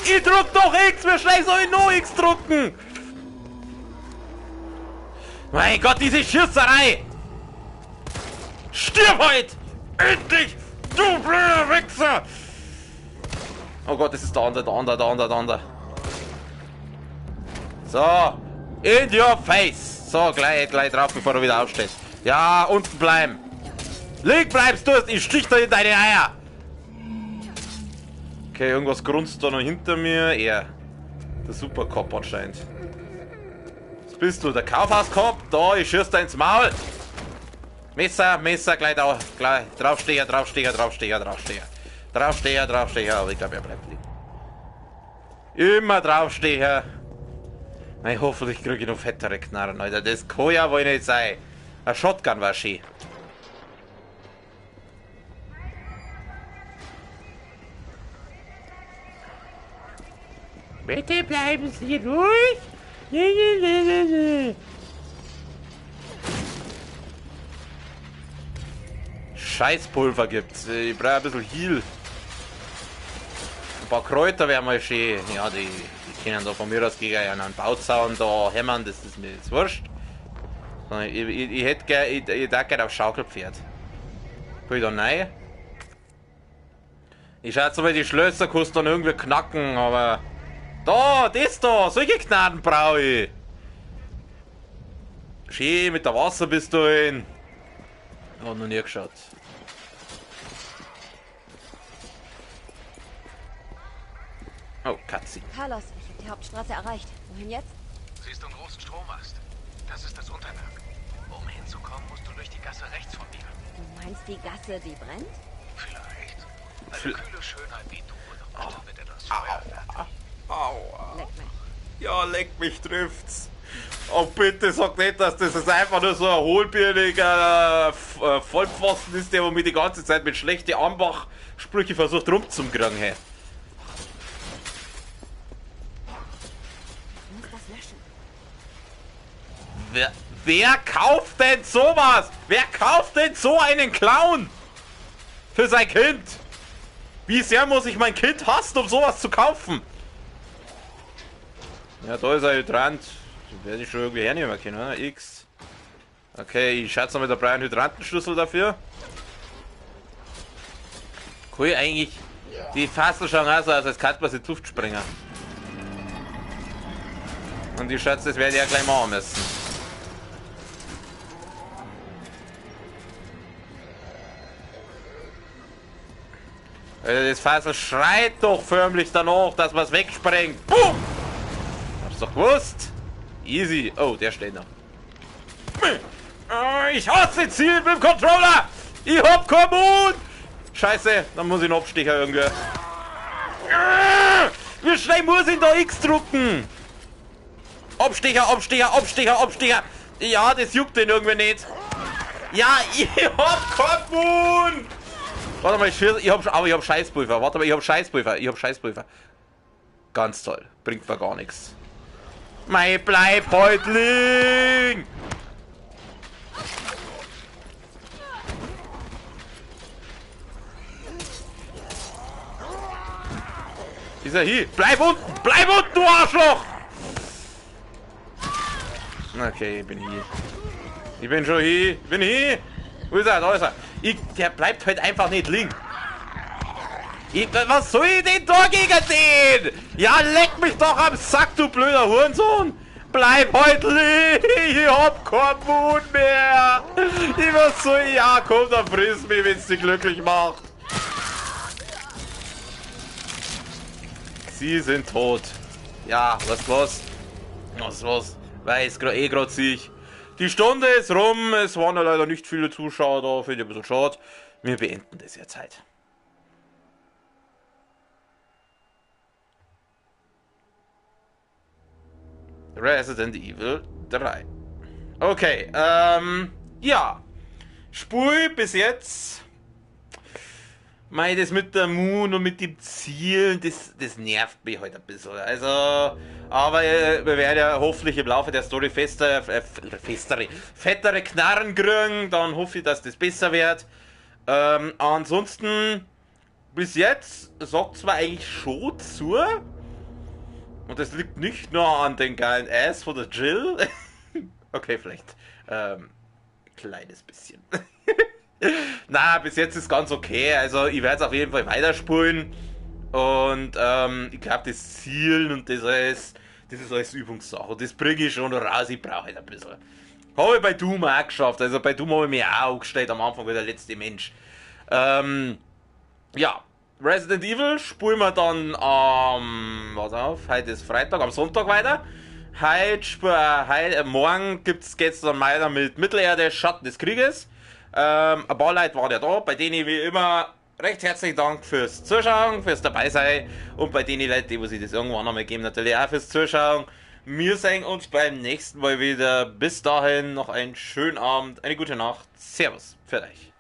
Ich drück doch X! Wie schlecht soll ich noch X drücken? Mein Gott, diese Schießerei! Stirb heute! Endlich! Du blöder Wichser! Oh Gott, das ist der andere. So! In your face! So, gleich drauf, bevor du wieder aufstehst. Ja, unten bleiben! Lieg bleibst du, ich stich da in deine Eier! Okay, irgendwas grunzt da noch hinter mir. Er. Der Supercop anscheinend. Was bist du? Der Kaufhauskopf? Da, ich schieß da ins Maul! Messer, gleich Draufsteher. Aber ich glaube, er bleibt liegen. Immer Draufsteher. Nein, hoffentlich kriege ich noch fettere Knarren, Alter. Das kann ja wohl nicht sein. Ein Shotgun war schön. Bitte bleiben Sie ruhig. Scheißpulver gibt's. Ich brauche ein bisschen Heal. Ein paar Kräuter wären mal schön. Ja, die können da von mir aus gegen einen Bauzaun da hämmern, das ist mir jetzt wurscht. Ich hätte gerne auf Schaukelpferd. Will ich da rein? Ich schätze mal, die Schlösser kannst dann irgendwie knacken, aber... solche Gnaden brauche ich. Schön mit der Wasserpistole. Oh, noch nie geschaut. Oh, Cutscene. Carlos, ich habe die Hauptstraße erreicht. Wohin jetzt? Siehst du einen großen Strommast? Das ist das Unterwerk. Um hinzukommen, musst du durch die Gasse rechts von dir. Du meinst die Gasse, die brennt? Vielleicht. Eine kühle Schönheit wie du und heute wird etwas Feuer fertig. Aua. Leck mich. Ja, leck mich trifft's. Oh, bitte sag nicht, dass das jetzt einfach nur so ein hohlbirniger Vollpfosten ist, der mir die ganze Zeit mit schlechten Ambach-Sprüche versucht rumzukriegen. Hey. Ich muss das löschen. Wer kauft denn sowas? Wer kauft denn so einen Clown? Für sein Kind. Wie sehr muss ich mein Kind hassen, um sowas zu kaufen? Ja, da ist ein Hydrant. Den werde ich schon irgendwie hernehmen können, oder? X. Okay, ich schätze mal, da brauche ich einen Hydrantenschlüssel dafür. Cool, eigentlich. Die Fassel schauen aus, als könnte man sie Luft springen. Und ich schätze, das werde ich ja gleich machen müssen. Also das Fassel schreit doch förmlich danach, dass man es wegsprengt. Boom! Hast du doch gewusst? Easy. Oh, der steht noch. Ich hasse Ziel mit dem Controller! Ich hab keinen Mut! Scheiße, dann muss ich einen Abstecher irgendwie. Wie schnell muss ich da X drucken? Abstecher, Abstecher, Abstecher, Abstecher. Ja, das juckt den irgendwie nicht. Ja, ich hab keinen Mut! Warte mal, ich hab Scheißpulver. Warte mal, ich hab Scheißpulver. Ich hab Scheißpulver. Ganz toll. Bringt mir gar nichts. Mein Bleibhäutling! Ist er hier? Bleib unten! Bleib unten, du Arschloch! Okay, ich bin hier. Ich bin schon hier. Ich bin hier. Wo ist er? Da ist er. Der bleibt halt einfach nicht liegen. Was soll ich denn da gegen den? Ja, leck mich doch am Sack, du blöder Hurensohn! Bleib heute liegen! Ich hab keinen Mut mehr! Was soll ich? Ja, komm, dann friss mich, wenn's dich glücklich macht. Sie sind tot. Ja, was los? Was los? Weiß eh grad sich. Die Stunde ist rum, es waren ja leider nicht viele Zuschauer da, finde ich ein bisschen schade. Wir beenden das jetzt halt. Resident Evil 3. Okay, ja. Spur bis jetzt. Mei, das mit der Moon und mit dem Ziel, das nervt mich halt ein bisschen. Also, aber wir werden ja hoffentlich im Laufe der Story fettere Knarren kriegen, dann hoffe ich, dass das besser wird. Ansonsten, bis jetzt sagt zwar eigentlich schon zu, und das liegt nicht nur an den geilen Ass von der Jill. Okay, vielleicht kleines bisschen. Na, bis jetzt ist ganz okay. Also ich werde es auf jeden Fall weiterspulen. Und ich glaube, das Zielen und das ist alles Übungssache. Das bringe ich schon raus. Ich brauche halt ein bisschen. Habe ich bei Doom auch geschafft. Also bei Doom habe ich mich auch aufgestellt am Anfang wie der letzte Mensch. Ja, Resident Evil spulen wir dann heute ist Freitag, am Sonntag weiter. Morgen geht's dann weiter mit Mittelerde, Schatten des Krieges. Ein paar Leute waren ja da, bei denen wie immer recht herzlichen Dank fürs Zuschauen, fürs Dabeisein und bei denen Leute, die sich das irgendwann einmal geben, natürlich auch fürs Zuschauen. Wir sehen uns beim nächsten Mal wieder. Bis dahin noch einen schönen Abend, eine gute Nacht. Servus für euch.